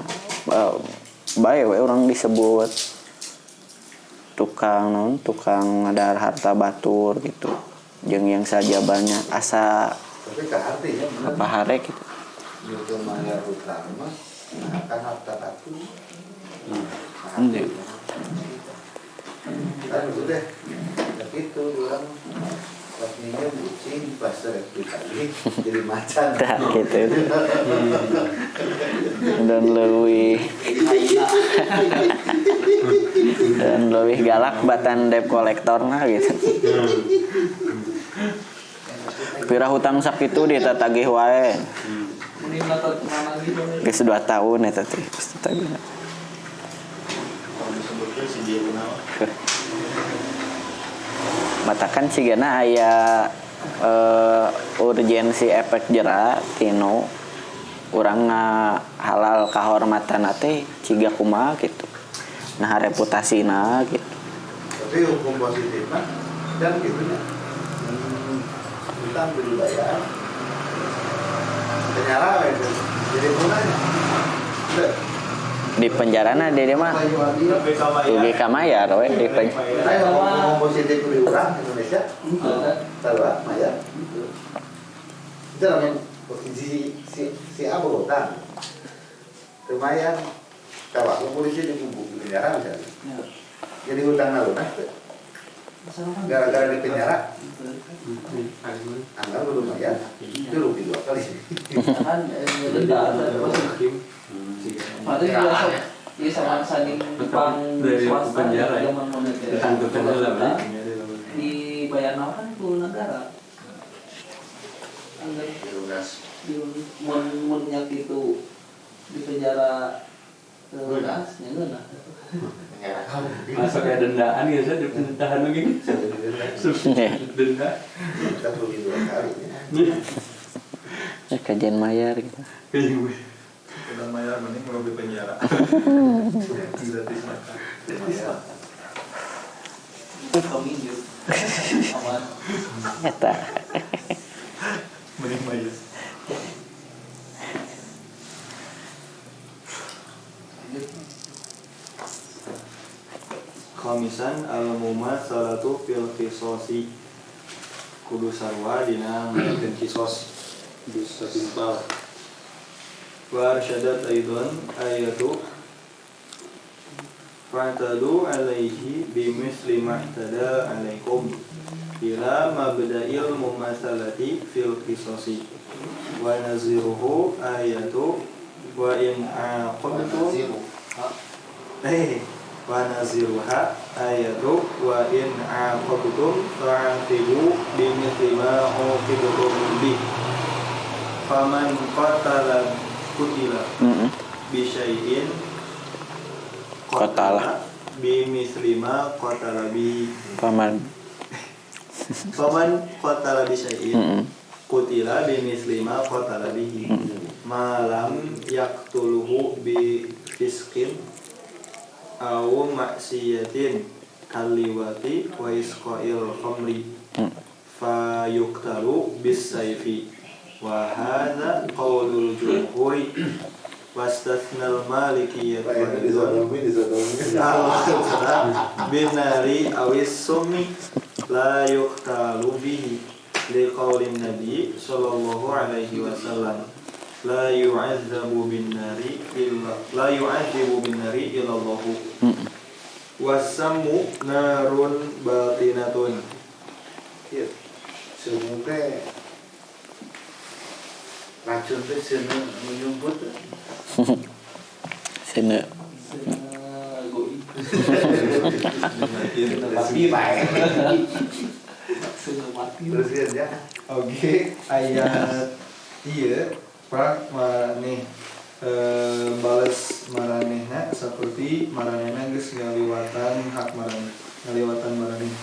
bae we urang disebut tukang ngadar harta batur gitu jeung yang saja banyak asa Tapi kan artinya benar. apa hari gitu Itu mayar hutang mas, akan harta batu. Kan itu deh, itu orang pas minum kucing pas replika lagi jadi macan. Tah gitu. Dan lebih galak batan debt kolektorna gitu. Pira hutang sakitu ditatagih wae. Mending nonton kemana gitu. Geus 2 tahun eta teh geus ditagih. Kalau disebutkan si dia kenal. Matakan cigana aya urgensi efek jera tinu urang halal kahormatan teh ciga kumaha gitu. Nah reputasina gitu. Tapi hukum positifnya dan gitunya hutang dulu bayar penyara itu jadi gunanya Di penjarana dia mah tugi kamayar we di saya ngomong positif di orang Indonesia tahu mayar itu namanya si abu hutang lumayan kalau polisi dikumpul di penjara misalnya jadi hutang lunas gara-gara di penjara anggap lumayan itu rugi 2 kali Kan denda ada Padahal biasa dia sama sanding pang Dari swasta penjara ya? zaman moneter Ditangkapkan dalam dibayar kan itu negara anggar Lunas. di munyak itu di penjara lunas nyeuna Masa kayak dendaan ya saya ditahan lagi. Denda. kita rugi 2 kali kajian mayar gitu. Kayak gue. udah mayar mending mau di penjara gratis makan kominjur aman Eta mending mayar Khamisan al-mumatsalatu fil qisosi kudu sarwa dina ngayakeun kisos bisa timpal wa arsyadat aidan ayatu fa'tadu alaihi bimisli ma'tada alaikum ila mabda'il mumatsalati fil qisosi wa naziruhu ayatu wa in aqabtum wa naziruha ayatu wa in aqabtum fa'aqibu bimithli ma uqibtum bi faman qatala kutila bi syai'in Qatala. bimithli ma qatala bi paman faman qatala bi syai'in kutila bimithli ma qatala bihi ma lam yaqtuluhu bi fisqin aw maksiyatin kaliwati wa isqa'il khamri fa yuqtalu bis sayfi wa hadza qaulul jumhuri wastathnal malikiyyah binari awis summi la yuqtalu bihi liqaulin nabi sallallahu alaihi wasallam la yu'adzabu bin nari illa Allah wasammu narun batinatun. iya semua teh racun teh seuneun menyumput sini goi mati bae mati terus ya Oke, ayat ieu pak maneh bales maranehna saperti maranehna geus ngaliwatan hak maraneh ngaliwatan maraneh.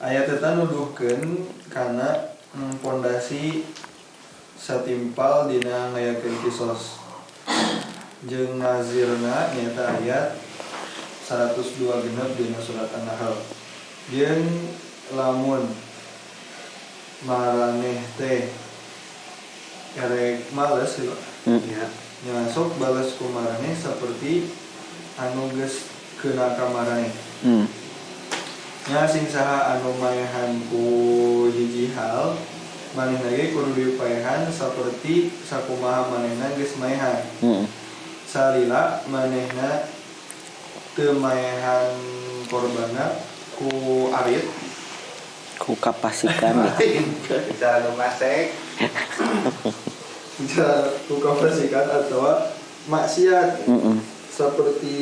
Ayat eta nuduhkeun kana pondasi satimpal dina ngayakeun kisos. Jeung nazirna nyaeta ayat 102 genep dina surat An-Nahl. Jeung lamun maraneh teh karek males gitu. ya Nya sok balas ku maraneh saperti anu geus keuna ka maraneh. Nya sing saha anu maehan ku hiji hal manehna ge kudu dipaehan saperti sakumaha manehna geus maehan. Salila manehna teu maehan korbanna ku arit ku kapasikan gitu. Cara ngemasek. Cara buka persikat atau maksiat seperti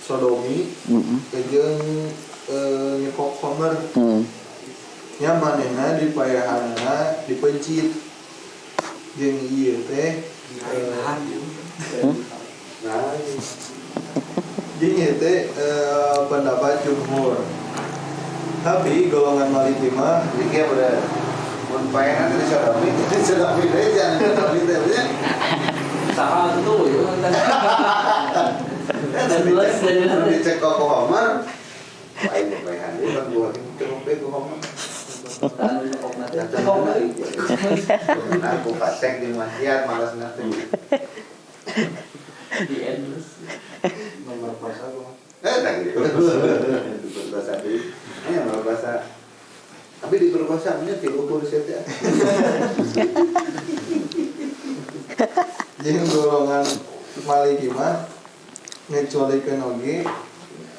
sodomi, jeung nyekok homer, nya manehna dipayahanna dipencit, jeung ieu teh nah jeung ieu teh pendapat jumhur. Tapi golongan Maliki mah Jadi udah mun paehan teh disodomi deui jangan disodomi teh nya. Saha itu ya dan jelas Dicek ke Homer. Paehan paehan deui kan gua cukup ke Homer. Aku pasek di maksiat malas ngerti. di endless Nomor puasa gua. Tak gitu. Berbahasa deui. Berbahasa. Tapi di berbahasanya 30 set ya. jeung golongan Maliki mah ngecualikeun oge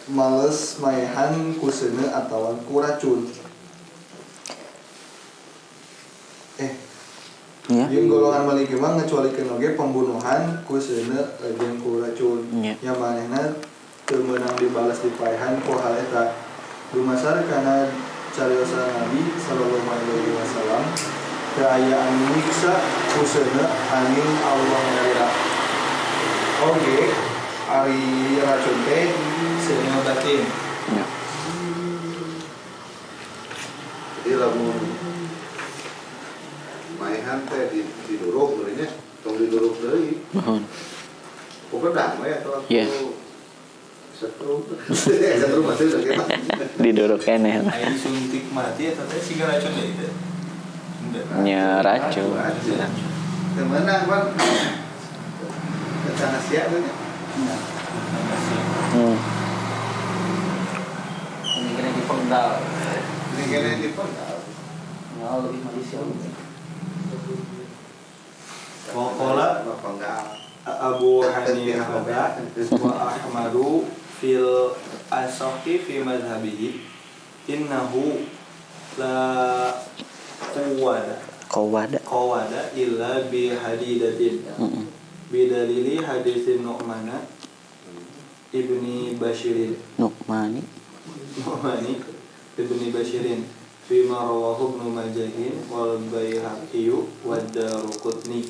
males maehan ku seuneu atawa ku racun. Ya. Jeung golongan Maliki mah ngecualikeun oge pembunuhan ku seuneu jeung ku racun. Ya. Nya manehna teu meunang dibalas dipaehan ku hal eta. Dumasar kana cariosan Nabi sallallahu alaihi wasallam teu aya anu nyiksa ku seuneu angin Allah ngarira. Oge ari racun teh seuneu batin. Ya. Jadi lamun maehan teh diduruk beureunya tong diduruk deui. Mohon. Pokoknya we atau aku Iya. setrum. Setrum masih udah kita. Didorok keneh. Aya disuntik mati eta teh siga racun deui teh. Nya racun. Temenang kan. Sana sia teh. ini kena dipenggal Ini kene dipenggal. ya lebih manusia Waqala Penggal. Abu Hanifah wa Ahmadu fil asaqi fi madhhabihi innahu la Qawada. qawada illa bi hadidatin bidalili hadisin Nu'mana ibni Bashirin Nu'mani. ibni Bashirin fima rawahu Ibnu Majahin wal Baihaqi wa Daruqutni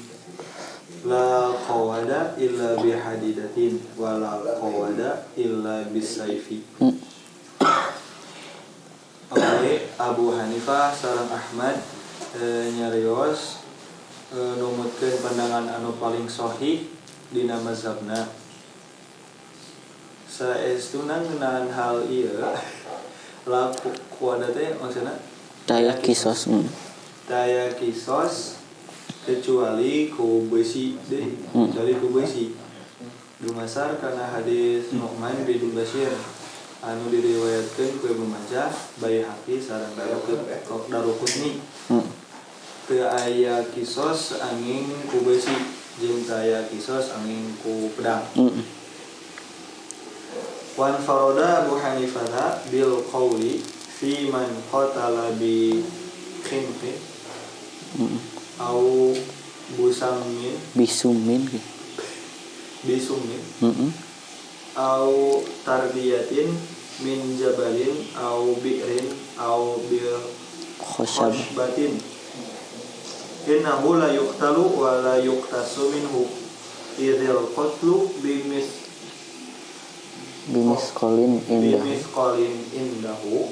la qawada illa bi hadidatin wa la qawada illa bisayfi. Abu Hanifah sareng Ahmad nyarios numutkeun pandangan anu paling sahih dina mazhabna. Saestuna ngeunaan hal ieu la qawada teh maksudna Daya kisos. daya kisos kecuali ku besi deh, kecuali ku besi. Dumasar karena hadis Nu'man bin Bashir anu diriwayatkeun ku Ibnu Majah, Baihaqi sareng Daruqutni. Teu aya kisos angin ku besi jeung teu aya kisos angin ku pedang. Wan faroda Abu Hanifah bil qawli fi man qatala bi khinfi au busamin Bisumin. bisumin au tarbiyatin min jabalin au bi'rin au bil khashbatin innahu la yuqtalu wa la yuqtasu minhu idzal qatlu Bimiskolin indah. bimisqalin indahu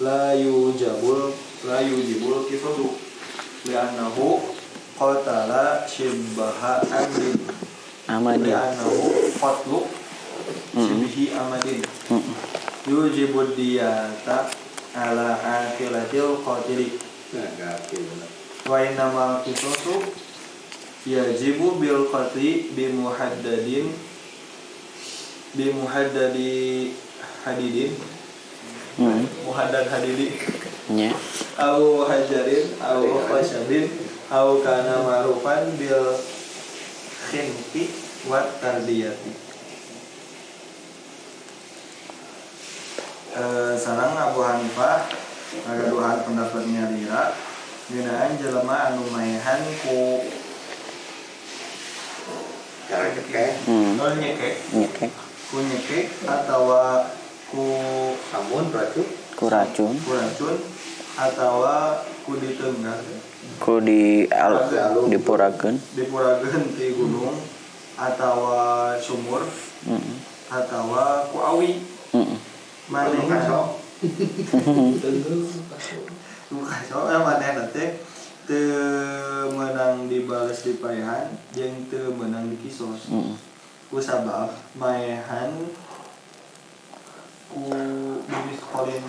la yujibul qisadu li'annahu qatala shibbaha amrin Amadi. li'annahu qatlu shibhi amadin yujibud diyata ala akilatil qatili wa innamal qisasu yajibu bil qatli bimuhaddadi hadidin muhaddad hadidi Nya. au hajarin au khashabin au kana ma'rufan bil khinfi wa tarbiyati. sareng Abu Hanifah ngagaduhan pendapatnya lira ngeunaan jelema anu maehan ku cara cekek nyekek ku nyekek atau ku samun racun ku racun atau ku ditenggah ku dipurakeun dipurageun ti gunung atau sumur atau ku awi manehna manehna teh teu meunang dibales dipaehan jeung teu meunang dikisos kusabab maehan ku dimiskolin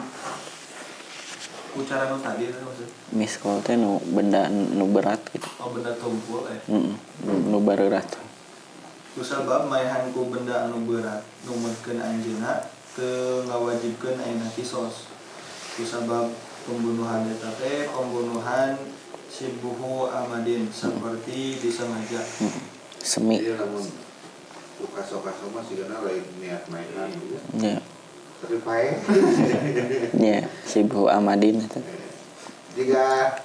ku cara nu tadi itu maksud miskol teh nu benda nu berat gitu benda tumpul nu berat kusabab maehan ku benda anu berat numutkeun anjeunna teu ngawajibkeun ayeuna kisos kusabab pembunuhan eta teh pembunuhan sibuhu amadin seperti disengaja semi jadi namun kaso-kaso mah sigana lain niat mainan gitu ya tapi pae ya sibu amadin itu jika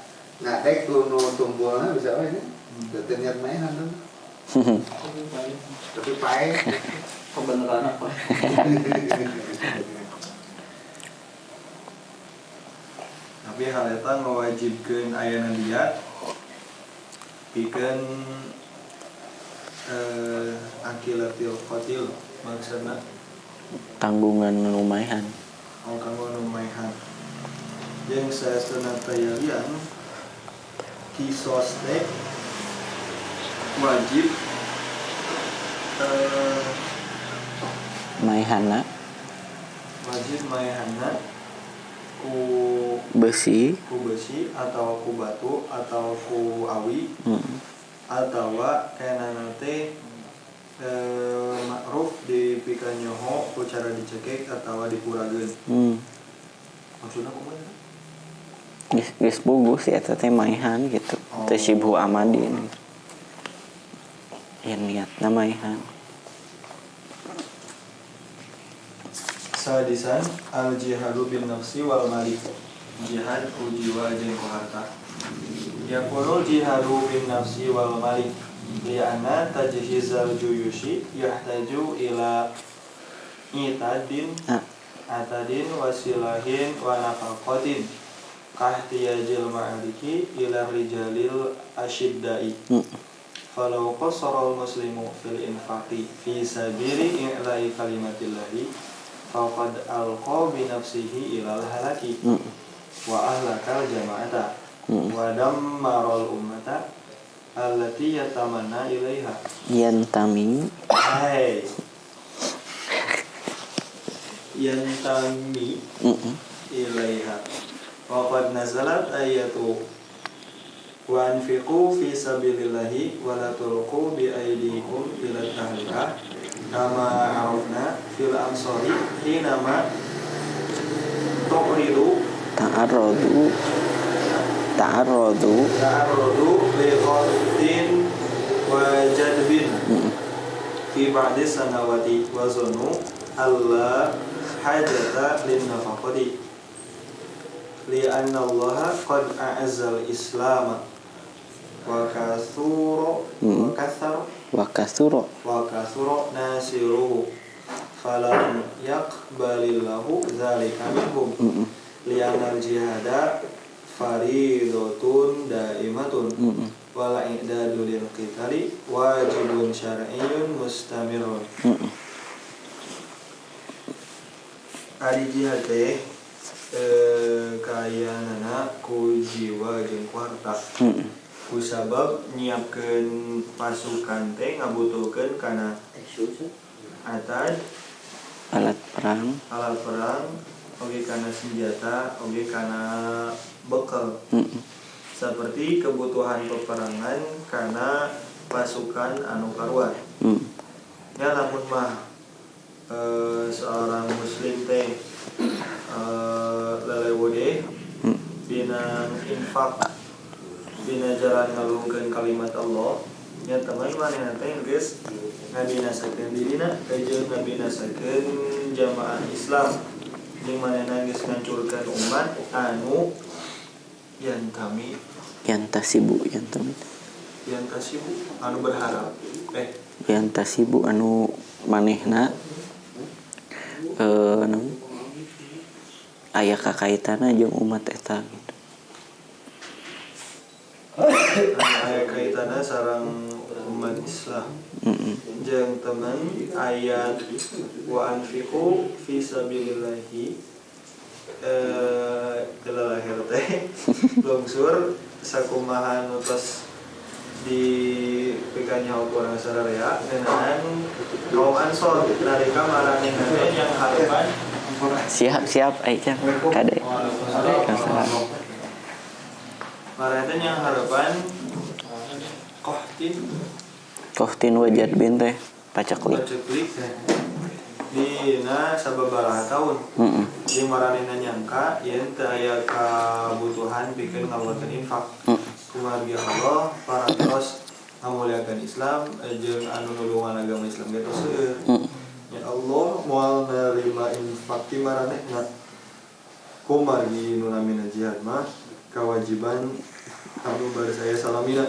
ngadek tuh nu tumpulna bisa wae nya teu niat mainan tuh tapi pae kebenaran apa? tapi hal eta ngawajibkeun ayeuna diat pikeun akilatil qatil maksudna tanggungan lumayan kanggo nu maehan jeung saestuna tayalian kisos teh wajib maihana ku besi atau ku batu atau ku awi atau kenana teh makruf dipikeun nyoho ku cara dicekek atau dipurageun maksudna kumaha geus bogus eta teh maihan gitu teh sibu amadin ya niatna maihan sadisan al jihadu bin nafsi wal mali jihad ku jiwa jeung ku harta yaqulul jihadu bin nafsi wal mali li'anna tajhizal juyushi yahtaju ila itadin atadin wasilahin wa nafaqatin kahtiyajil ma'aliki ila rijalil asyiddai falau qasaral muslimu fil infaqi fi sabili i'la'i kalimatillahi faqad alqa bi nafsihi ilal halaki wa ahlakal jama'ata wa dammaral ummata allati yatamanna ilaiha yantami ilaiha wa qad nazalat ayatu wa anfiqu fi sabilillahi wa la tulqu bi aydikum ila tahlukah kama arafna fil ansari hinama ta'arradu li qatin wa jadbin fi ba'di sanawati wa zanu alla hajata lin nafaqati li anna Allah qad a'azzal islam wa kasura nasiruhu falam yaqbalillahu dzalika minhum li'anal jihada faridatun daimatun wal i'dadu lil qitali wajibun syar'iyyun mustamirun ari jihad teh kayanana ku jiwa jeung ku harta kusabab nyiapkeun pasukan teh ngabutuhkeun kana atad alat perang oge kana senjata oge kana bekal seperti kebutuhan peperangan kana pasukan anu karuan ya lamun mah seorang muslim teh lelewode dina infak dina jalan ngalungkeun kalimat Allah nya teman manehna teh geus ngabinasakeun dirina jeung ngabinasakeun jamaah Islam jeung manehna geus ngancurkeun umat anu yantasibu anu berharap yantasibu anu manehna aya kakaitana jeung umat eta gitu. Aya kaitanna sareng umat Islam. Jeung teman ayat wa anfiqu fi sabilillahi lahir teh lungsur sakumaha nu tos dipikanya orang sararea ngeunaan kaum Ansor nalika maranehna yang harapan siap aja kade maranehna yang harapan kohtin wajad bin teh paceklik dina sababaraha taun di maranehna nyangka yen teu aya kabutuhan pikeun ngaluarkeun infak kumargi Allah parantos ngamuliakeun Islam jeung anu nulungan agama Islam ge tos seueur. Ya Allah moal narima infak ti maranehna kumargi nu namina jihad mah kewajiban anu bari saya salamina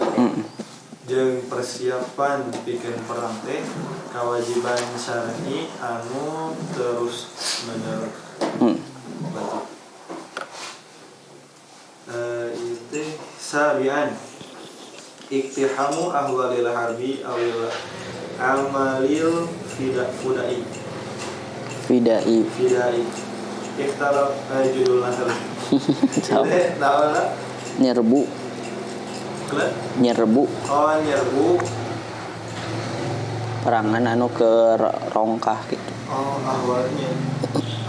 jeung persiapan pikeun perang teh kewajiban syar'i anu terus menerus. Itu sabian iktihamu ahwalil harbi awil amalil fidai iktalab judul nasr nyerbu perangan anu ke rongkah gitu.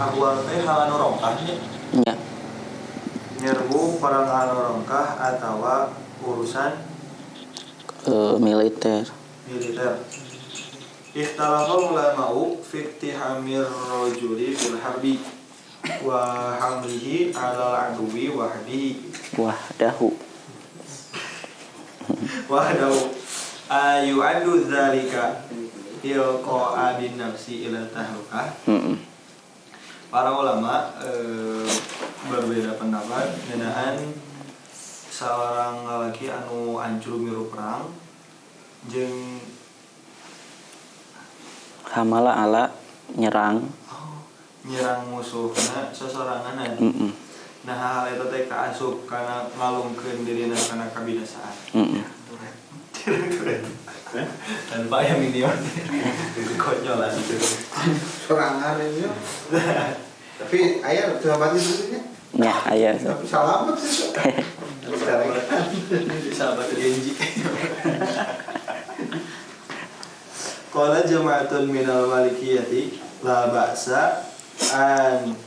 Ahwal teh hal anu rongkah nya. Nyerbu perang anu rongkah atawa urusan militer. Ikhtalafa ulama'u fi ihtihamir rajuli fil harbi wa hamlihi 'ala al-'aduwi wahdahu ayu'addu dzalika ilqa'a bin nafsi ila tahlukah. Para ulama berbeda pendapat ngeunaan seorang lelaki anu ancur milu perang jeung hamala ala nyerang musuhna sasoranganan. Nah hal eta teh kaasup kana ngalungkeun dirina kana kabinasaan. Tanpa yang minion konyolan itu sorangan ini tapi ayah tuh apa sih nya aya tapi salamet sih sahabat genji. Qala jama'atun minal malikiyati la ba'sa an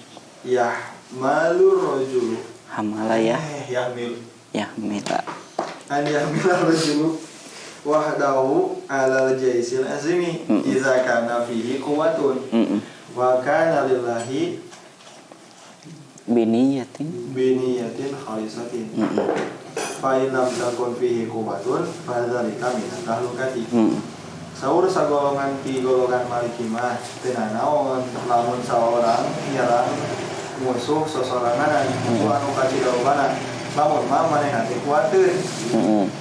yahmalur rajulu hamala ya yahmila rajulu wahdahu ala jaisil azmi idza kana fihi quwwatun wa kana lillahi biniyatin khalisatin fa in lam takun fihi quwwatun fa dzalika min tahlukati. Saur sagolongan ti golongan Maliki mah teu naon lamun saorang nyerang musuh sosorangan musuh anu kacidalobana lamun mah manehna teh kuateun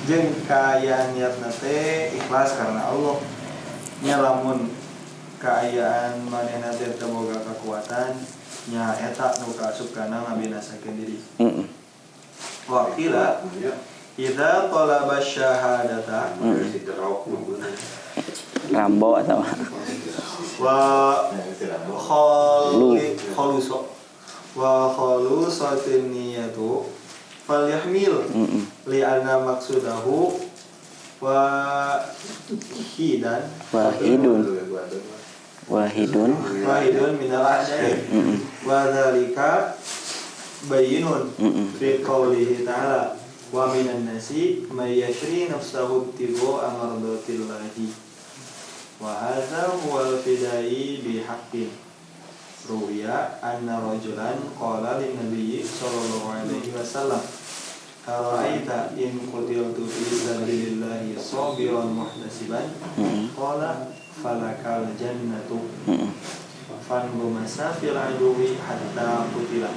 jeung kaayaan niatna teh ikhlas karena Allah. Nya lamun kaayaan manehna teh teu boga kakuatan nya eta nu kaasup kana ngabinasakeun diri. Wa qila idza talaba syahadata Rambo atau wa khalusatin niyatu falyahmil li'anna maqsudahu wahidun minal a'dai wa dzalika bayyinun fi qoulihi ta'ala wa minan nasi may yashri nafsahu ibtigha'a mardatillahi wa hadza huwal fidai bihaqqin. Ruwiya anna rajulan qala lin nabiyyi sallallahu alaihi wasallam ara'aita in qutiltu fi sabilillahi sabiran muhtasiban qala falakal jannatu fan gumasa fil aduwi hatta qutila.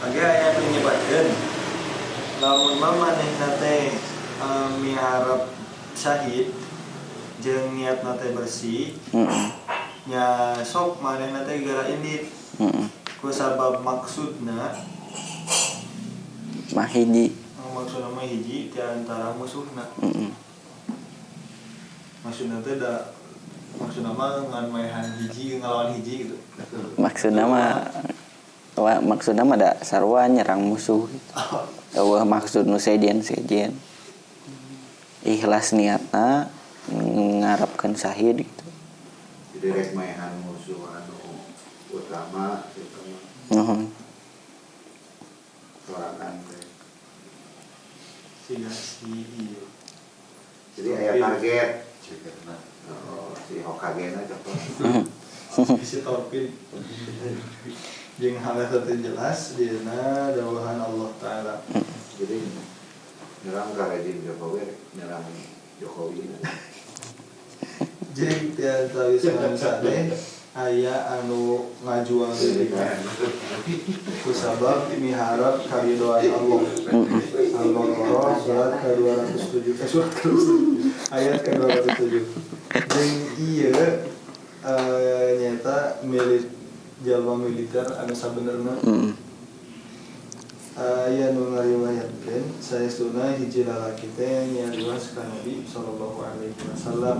Aga aya nu nyebatkeun lamun manehna teh miharep syahid jeung niatna teh bersih nya sok manehna teh geura indit ku sabab maksudna mah hiji maksudna mah hiji di antara musuhna. Maksudna teh da maksudna mah ngan maehan hiji ngalawan hiji gitu. maksudna mah da sarua nyerang musuh gitu. Eueuh maksud nu sejen ikhlas niatna ngarepkeun syahid gitu. Jadi rek maehan musuh anu utama gitu mah. Sorangan teh. Iya. Jadi aya target ceukna. Oh, si Hokage-na contoh. Isi torpin. Jeung hal teh jelas dina dawuhan Allah taala. Jadi nyerang ka rejim Jokowi, nyerang Jokowi. Jeung tiasa wisman sadeh aya anu ngajuang militer kusabab miharap karidoan Allah. Al-Baqarah surat ke-207 ayat ke-207. Jeung ieu nyata jalma militer anu sabenerna aya nu ngariwayatkeun saestuna hiji lalaki teh nyarios ka Nabi sallallahu alaihi wasallam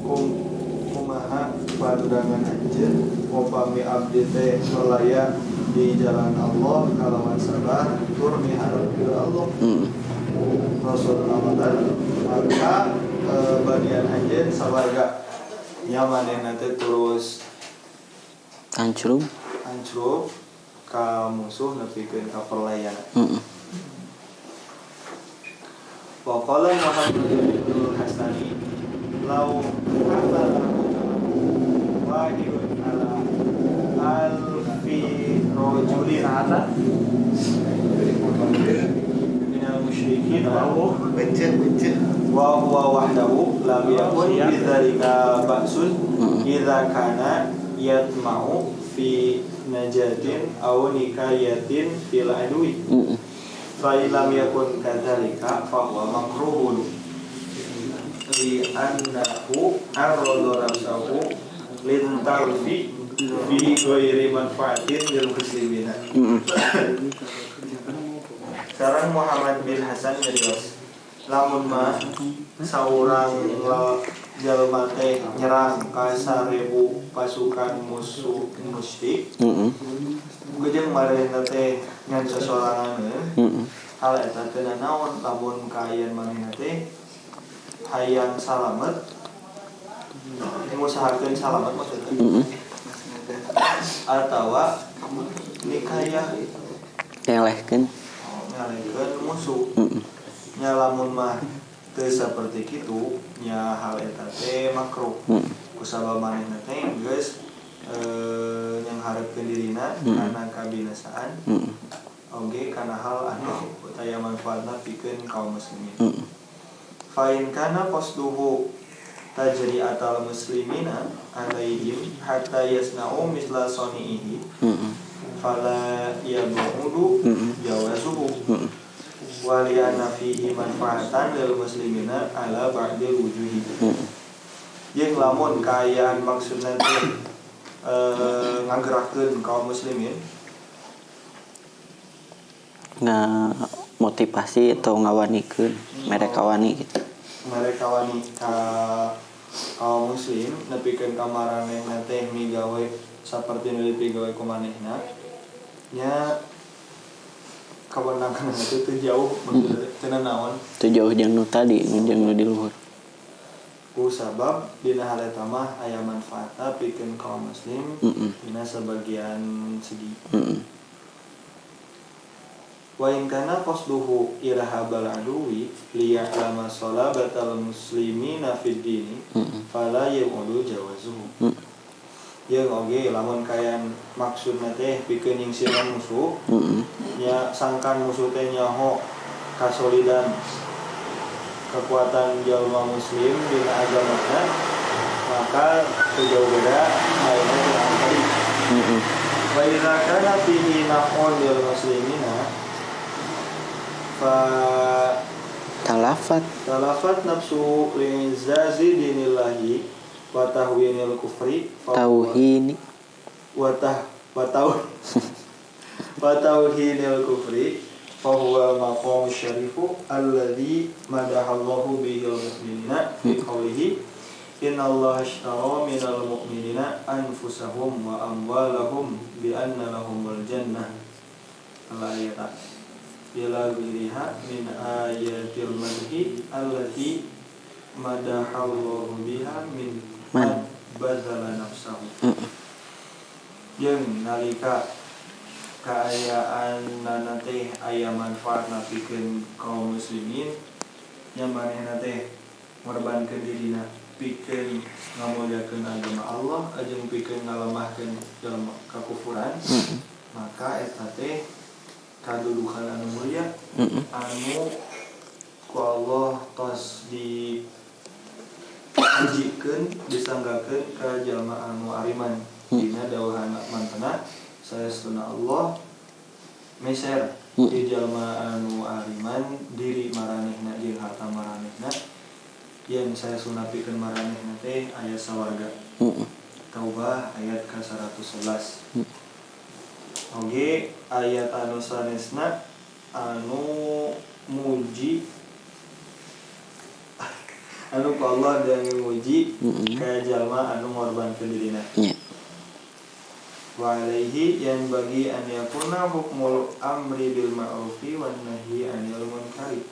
kumaha pandangan anjeun upami abdi teh melaya di jalan Allah kalawan sabar tur miharep ka Allah. Rasulullah maka bagian anjeun sawarga nya manehna teh terus hancur ka musuh nepikeun ka perlayan. Wa qala Muhammad bin Hasani law hafal wahidun ala alfi rajulin ala minal musyrikin wa huwa wahdahu lam yakun bidzalika ba'sun idza kana yatma'u fi najatin aw nikayatin fil adwi fa lam yakun kadzalika fa huwa makruhun li annahu arada nafsahu lin tarfi fi ghairi manfaatin lil muslimina. Sekarang Muhammad bin Hasan nyarios lamun mah saurang jalma teh nyerang ka 1000 pasukan musuh musyrik jeung marehna teh ngan sasorangan hal eta teh naon lamun kaayaan manehna teh hayang salamet ngusahakeun salamet maksudna atawa nikayah ngelehkeun musuh nya lamun mah teu saperti kitu nya hal eta teh makruh kusabab manehna teh geus nyangharepkeun dirina kana kabinasaan oge kana hal anu aya manfaatna pikeun kaum muslimin. Fa in kana qasduhu tajri atal muslimina alaihim hatta yasna'u misla sani'ihi fala yabudu jawazuhu wali anna fihi manfaatan lil muslimina ala ba'dil wujuhi. Jeung lamun kaayaan maksudna teh ngagerakeun kaum muslimin motivasi atau ngawanikeun mereka wani gitu. Mereka wani ka kaum muslim nepikeun ka maranehna teh migawe saperti nu dipigawe ku manehna nya kawenangan itu teh jauh maksudna teh naon teu jauh jeung nu tadi jeung nu di luhur ku sabab dina hal eta mah aya manfaatna pikeun kaum muslim dina sebagian segi. Wa in kana qasduhu irhabal aduwi liya'lama salabatal muslimina fid dini fala yamudu jawazuhu. Jeung oge lamun kayan maksudna teh pikeun nyingsiran musuh nya sangkan musuh teh nyaho kasolidan kekuatan jalma muslim dina agamana maka sejauh beda lainnya dengan tadi. Wa idza kana fihi naf'un lil muslimina fa talafat nafsu li'izazi dinillahi wa tahwinil kufri tauhini wa tauhinil kufri fa huwa maqam syarifu alladhi madahallahu bihil mu'minina fi qawlihi innallaha ashtara minal mu'minina anfusahum wa amwalahum bi anna lahumul jannah. Al-ayat ila ghiriha min ayatil madhi allati madahallahu biha min man bazala nafsahu. Jeung nalika kaayaan nanate aya manfaat napikeun kaum muslimin nya manehna teh ngorbankeun dirina pikeun ngamulyakeun agama Allah jeung pikeun ngalemahkeun dalam kakufuran, maka eta teh kadudukan anu mulia anu ku Allah tos diujikeun disanggakeun ka jalma anu ariman dina dawuhan mantena saestuna Allah meser di jalma anu ariman diri maranehna jeung harta maranehna yen saya sunapikeun maranehna teh aya sawarga. Taubah ayat ke-111. Oge ayat anu sanesna anu muji anu ku Allah dan muji ka jalma anu ngorbankeun dirina. Wa alaihi yang bagi an yakuna hukmul amri bil ma'rufi wan nahyi 'anil munkari.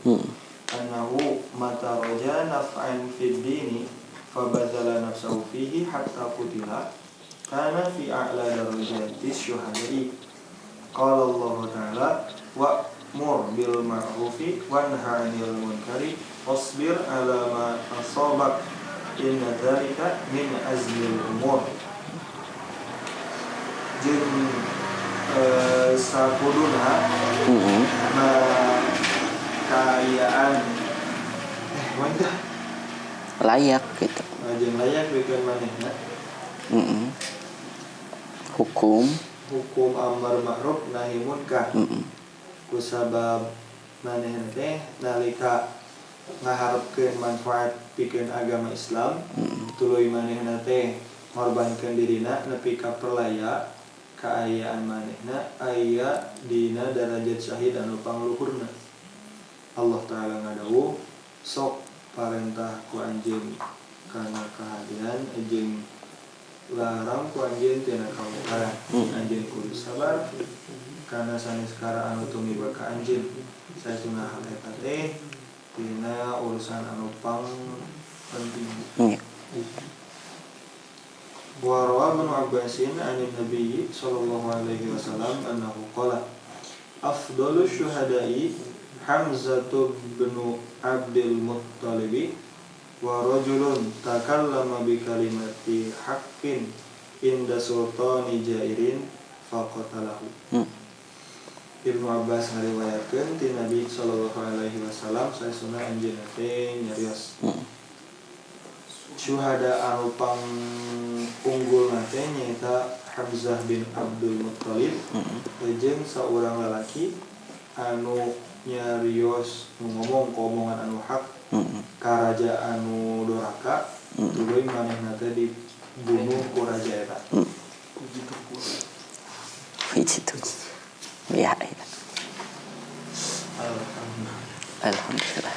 Annahu mata raja naf'an fid dini fa bazala nafsahu fihi hatta qutila kana fi a'la darajati syuhada'i. Qala Allah ta'ala wa'mur bil ma'rufi wanha 'anil munkari wasbir 'ala ma asabak inna dzalika min azmil umur. Jeung sakuduna kaayaan mantah layak gitu. Jeung layak bikeun manehna hukum amar ma'ruf nahi munkar. Kusabab manehna teh nalika ngaharepkeun manfaat pikeun agama Islam tuluy manehna teh ngorbankeun dirina nepi ka perlaya kaayaan manehna aya dina darajat syahid anu pangluhurna. Allah Ta'ala ngadawuh sok parentah ku anjeun kana kahadian jeung larang ku anjeun tina kamungkaran. Anjeun kudu sabar kana sanes kara anu tumiba ka anjeun. Saestuna hal eta teh tina urusan anu pang penting. Wa rawa Ibnu Abbasin 'anil Nabi sallallahu alaihi wasallam annahu qala afdhalu syuhada'i Hamzatu bin Abdul Muttalib wa rajulun takallama bi kalimati haqqin inda sultani jairin faqatalahu. Ibnu Abbas ngariwayatkeun ti Nabi sallallahu alaihi wasallam saestuna anjeunna teh nyarios syuhada anu pang unggulna teh nyaeta Hamzah bin Abdul Muttalib jeung saurang lalaki anu nyarios ngomong omongan anu hak ka raja anu doraka tuluy manehna teh dibunuh ku raja eta. Puji Tuhan. Ya. Alhamdulillah.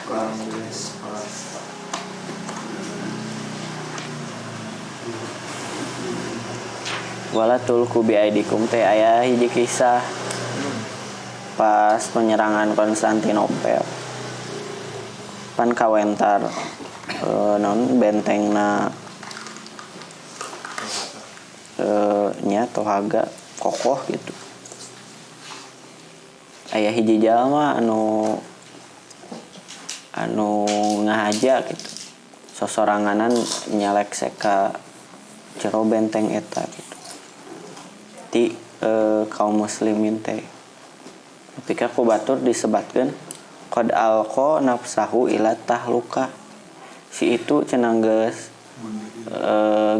Wala tulku bi aidikum teh aya hiji kisah pas penyerangan Konstantinopel. Pan kawentar non bentengna nya tohaga kokoh gitu. Aya hiji jalma anu ngahaja gitu. Sosoranganan nyalek seka jero benteng eta gitu. Ti kaum muslimin teh ketika ku batur disebatkeun qad alqa nafsahu ila tahluka. Si itu cenah geus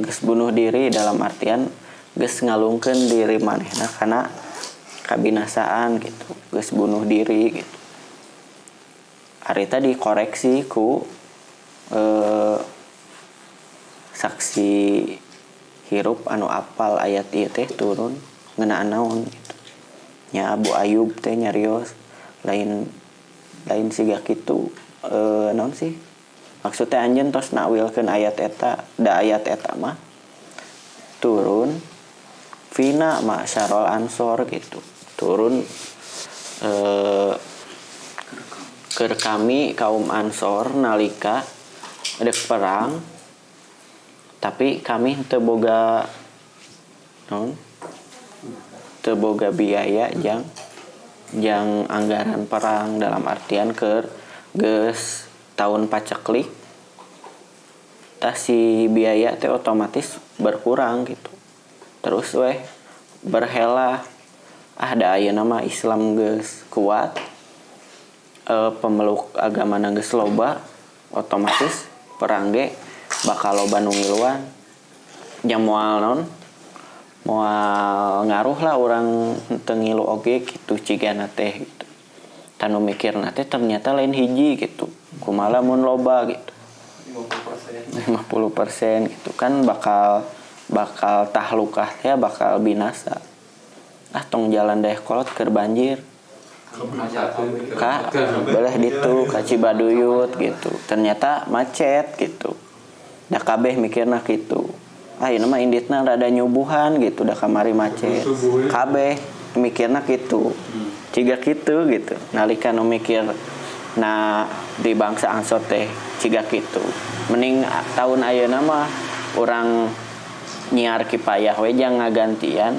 geus bunuh diri dalam artian geus ngalungkeun diri manehna kana kabinasaan gitu, geus bunuh diri gitu. Harita dikoreksi ku saksi hirup anu apal ayat ieu teh turun ngeunaan naon gitu. Nya Abu Ayub teh nyarios lain siga kitu naon sih? Maksudnya anjeun tos nakwilkeun ayat eta, da ayat eta mah turun Vina ma'syarul ansor gitu. Turun keur kami kaum Ansor nalika deuk perang tapi kami teu boga naon? Teu boga biaya jang anggaran perang dalam artian keur geus tahun paceklik tah si biaya teh otomatis berkurang gitu. Terus berhela da ayeuna mah Islam geus kuat, pemeluk agama geus loba, otomatis perang ge bakal loba nu ngiluan. Nya moal ngaruh lah urang teu ngilu oge kitu cigana teh gitu. Tanu mikirna teh ternyata lain hiji gitu. Kumaha mun loba gitu. 50% gitu kan bakal tahlukah teh bakal binasa. Tong jalan daeh kolot keur banjir. Boleh ditu ka Cibaduyut gitu. Ternyata macet gitu. Da kabeh mikirna kitu. Ayeuna mah inditna rada nyubuhan gitu da kamari macet. Kabeh mikirna kitu. Ciga kitu gitu. Nalika nu mikir di bangsa Ansor teh ciga kitu. Mending tahun ayeuna mah urang nyiar kipayah we jang ngagantian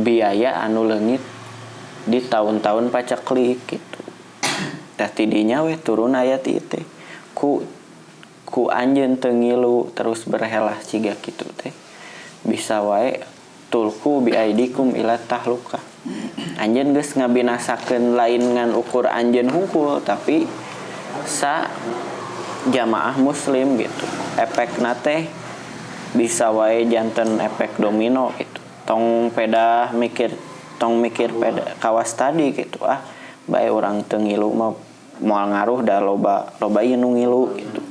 biaya anu leungit di tahun-tahun paceklik gitu. Tah tidinya we turun ayat ieu teh. Ku anjeun teu ngilu terus berhelah ciga kitu teh. Bisa wae tulku bi aidikum ila tahlukah. Anjeun geus ngabinasakeun lain ngan ukur anjeun hungkul tapi sa jamaah muslim gitu. Efekna teh bisa wae janten efek domino gitu. Tong mikir peda kawas tadi gitu bae urang teu ngilu mah moal ngaruh da loba ieu nu ngilu gitu.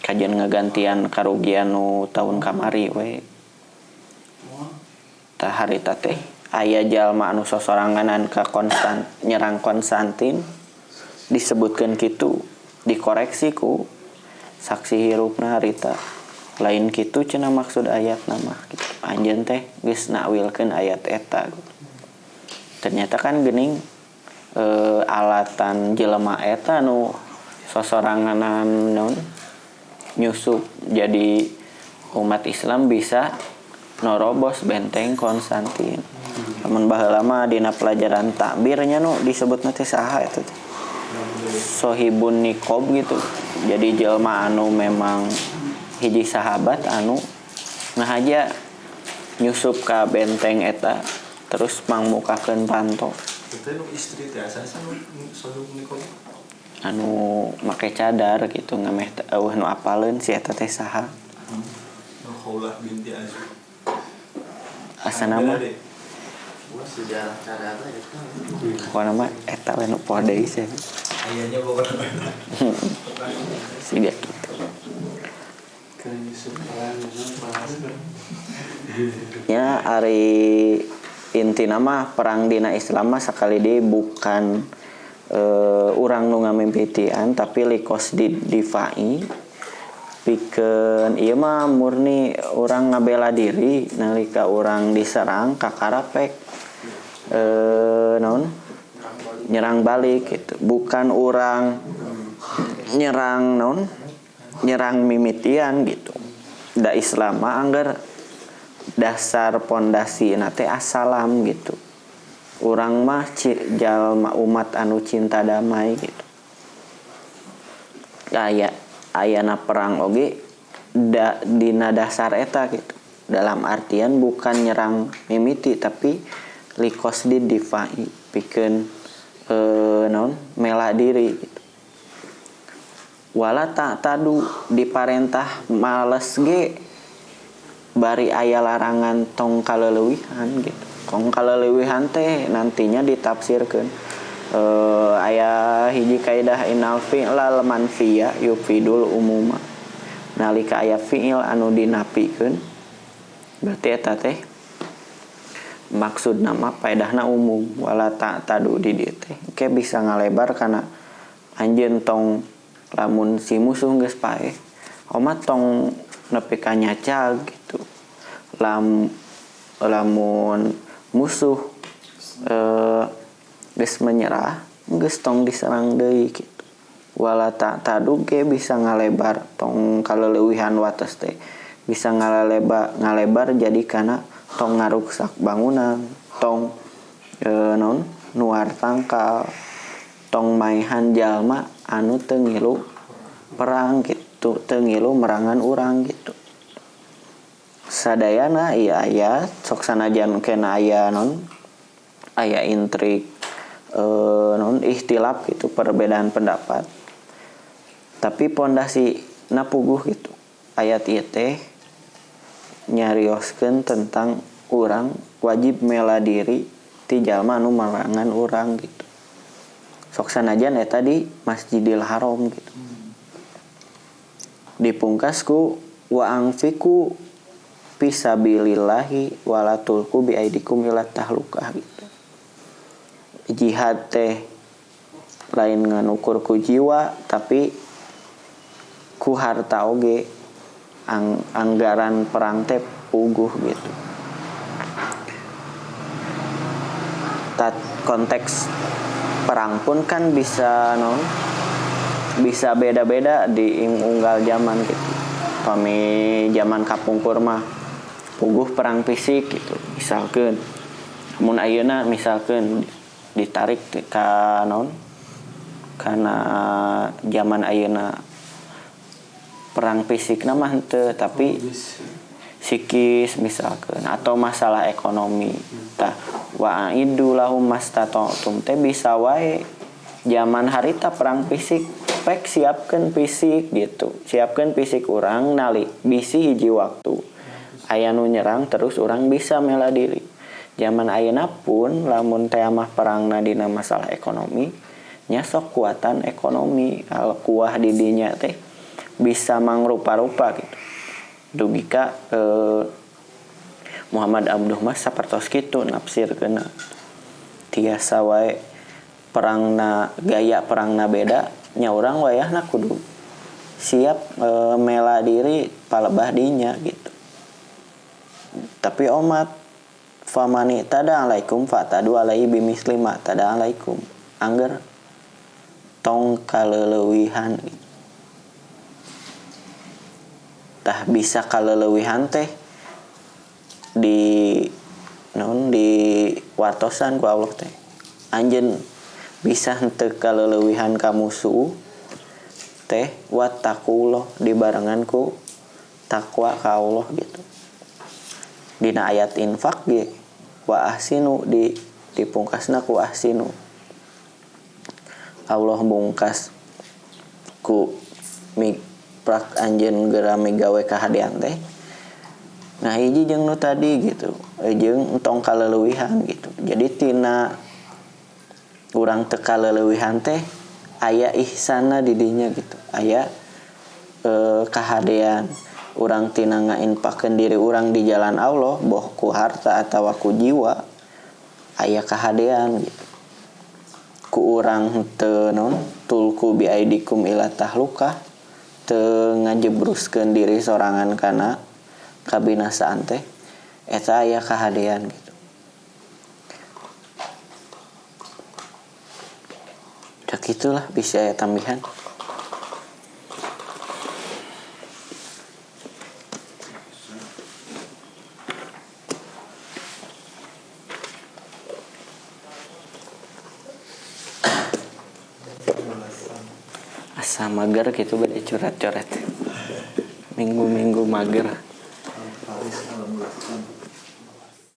Kajian ngagantian karugian nu tahun kamari we. Tah harita teh aya jalma anu sosoranganan ka nyerang Konstantin disebutkeun kitu, dikoreksi ku saksi hirupna harita. Lain kitu cenah maksud ayat nama gitu. Anjeun teh geus nakwilkeun ayat eta gitu. Ternyata kan geuning alatan jelema eta nu sosoranganan naon nyusup jadi umat Islam bisa norobos benteng Konstantin. Lamun baheula mah dina pelajaran takbir nya nu disebutna teh saha eta teh. Sohibun niqob gitu. Jadi jelema anu memang hiji sahabat anu ngahaja nyusup ka benteng eta terus mangmukakeun panto. Itu nu istri teh asasna nu sohibun niqob. Anu make cadar gitu ngameh nu apaleun si eta teh saha. Khaulah binti Azub. Asana mah sejarah cadar eta. Ko nama eta we nu poe deui sih. Ayahnya pokoknya. Siga kitu. Ya ari intina mah perang dina Islam mah sakali deui bukan urang nu ngamimpitian tapi likos difai pikeun ieu mah murni urang ngabela diri nalika urang diserang kakarapek naon nyerang balik gitu. Bukan urang nyerang mimitian gitu. Da Islam mah anggar dasar pondasina teh assalam gitu. Urang mah jalma umat anu cinta damai gitu. Ayana perang oge dina dasar eta gitu. Dalam artian bukan nyerang mimiti tapi likos difai pikeun naon mela diri gitu. wala tak tadu diparentah males ge bari aya larangan tong kaleulewihan gitu. Tong kaleulewihan teh nantinya ditafsirkeun aya hiji kaidah innal fi'la manfiya yufidul umuma. Nalika aya fi'il anu dinapikeun berarti eta teh maksudna mah paedahna umum. Wala tak tadu di dieu teh ke bisa ngalebar kana anjeun tong lamun si musuh geus paeh omat tong nepi ka nyaca gitu. Lamun musuh geus menyerah geus tong diserang deui gitu. Wala tak tadu ge bisa ngalebar tong kaleulewihan wates teh bisa ngalebar jadi kana tong ngaruksak bangunan, tong nuar tangkal, tong maehan jalma anu teu ngilu perang gitu, teu ngilu merangan urang gitu. Sadayana ieu aya sok sanajan kena aya aya intrik ikhtilaf gitu, perbedaan pendapat. Tapi pondasi na puguh gitu. Ayat ieu teh nyarioskeun tentang urang wajib mela diri ti jalma anu merangan urang gitu. Sok sanajan eta di Masjidil Haram gitu. Dipungkas ku wa anfiku fisabilillahi wala tulqu bi aidikum ila tahlukah gitu. Jihad teh lain nganukur ku jiwa tapi ku harta oge anggaran perang teh puguh gitu. Konteks perang pun kan bisa beda-beda di unggal zaman gitu. Pami zaman kapungkur mah puguh perang fisik gitu. Misalkeun mun ayeuna misalkeun ditarik ka kana zaman ayeuna perang fisik mah henteu tapi psikis misalkan atau masalah ekonomi tah wa aidu lahum mastata'tum teh bisa wae zaman harita perang fisik pek siapkeun fisik gitu, siapkeun fisik urang nali bisi hiji waktu aya nu nyerang terus urang bisa mela diri. Zaman ayeuna pun lamun teh mah perangna dina masalah ekonomi nya sok kuatan ekonomi al kuah di dinya teh bisa mangrupa-rupa gitu. Dugika Muhammad Abduh mas sapertos kitu nafsirkeun tiasa wae perangna gaya perangna beda nya urang wayahna kudu siap mela diri palebah dinya gitu. Tapi omat famani tada alaikum fatadu alaihi bimisli ma tada alaikum angger tong kaleulewihan gitu. Tah bisa kaleulewihan teh di wartosan ku Allah teh anjeun bisa henteu kaleulewihan ka musuh teh wattaqullah dibarengan ku takwa ka Allah gitu. Dina ayat infak ge wa ahsinu dipungkasna ku ahsinu. Allah bungkas ku prak anjeun geura migawe kahadean teh. Nah hiji jeung nu tadi gitu, jeung entong kaleulewihan gitu. Jadi tina urang teu kaleulewihan teh aya ihsanna di dinya gitu. Aya kahadean urang tina ngainfakkeun diri urang di jalan Allah boh ku harta atawa ku jiwa aya kahadean gitu. Ku urang teu tulku bi aidikum ila tahlukah teu ngajebruskeun diri sorangan kana kabinasaan teh eta aya kahadean gitu. Dak itulah bisa aya tambihan. Asa mager gitu bade coret-coret. Minggu-minggu mager. Faris 16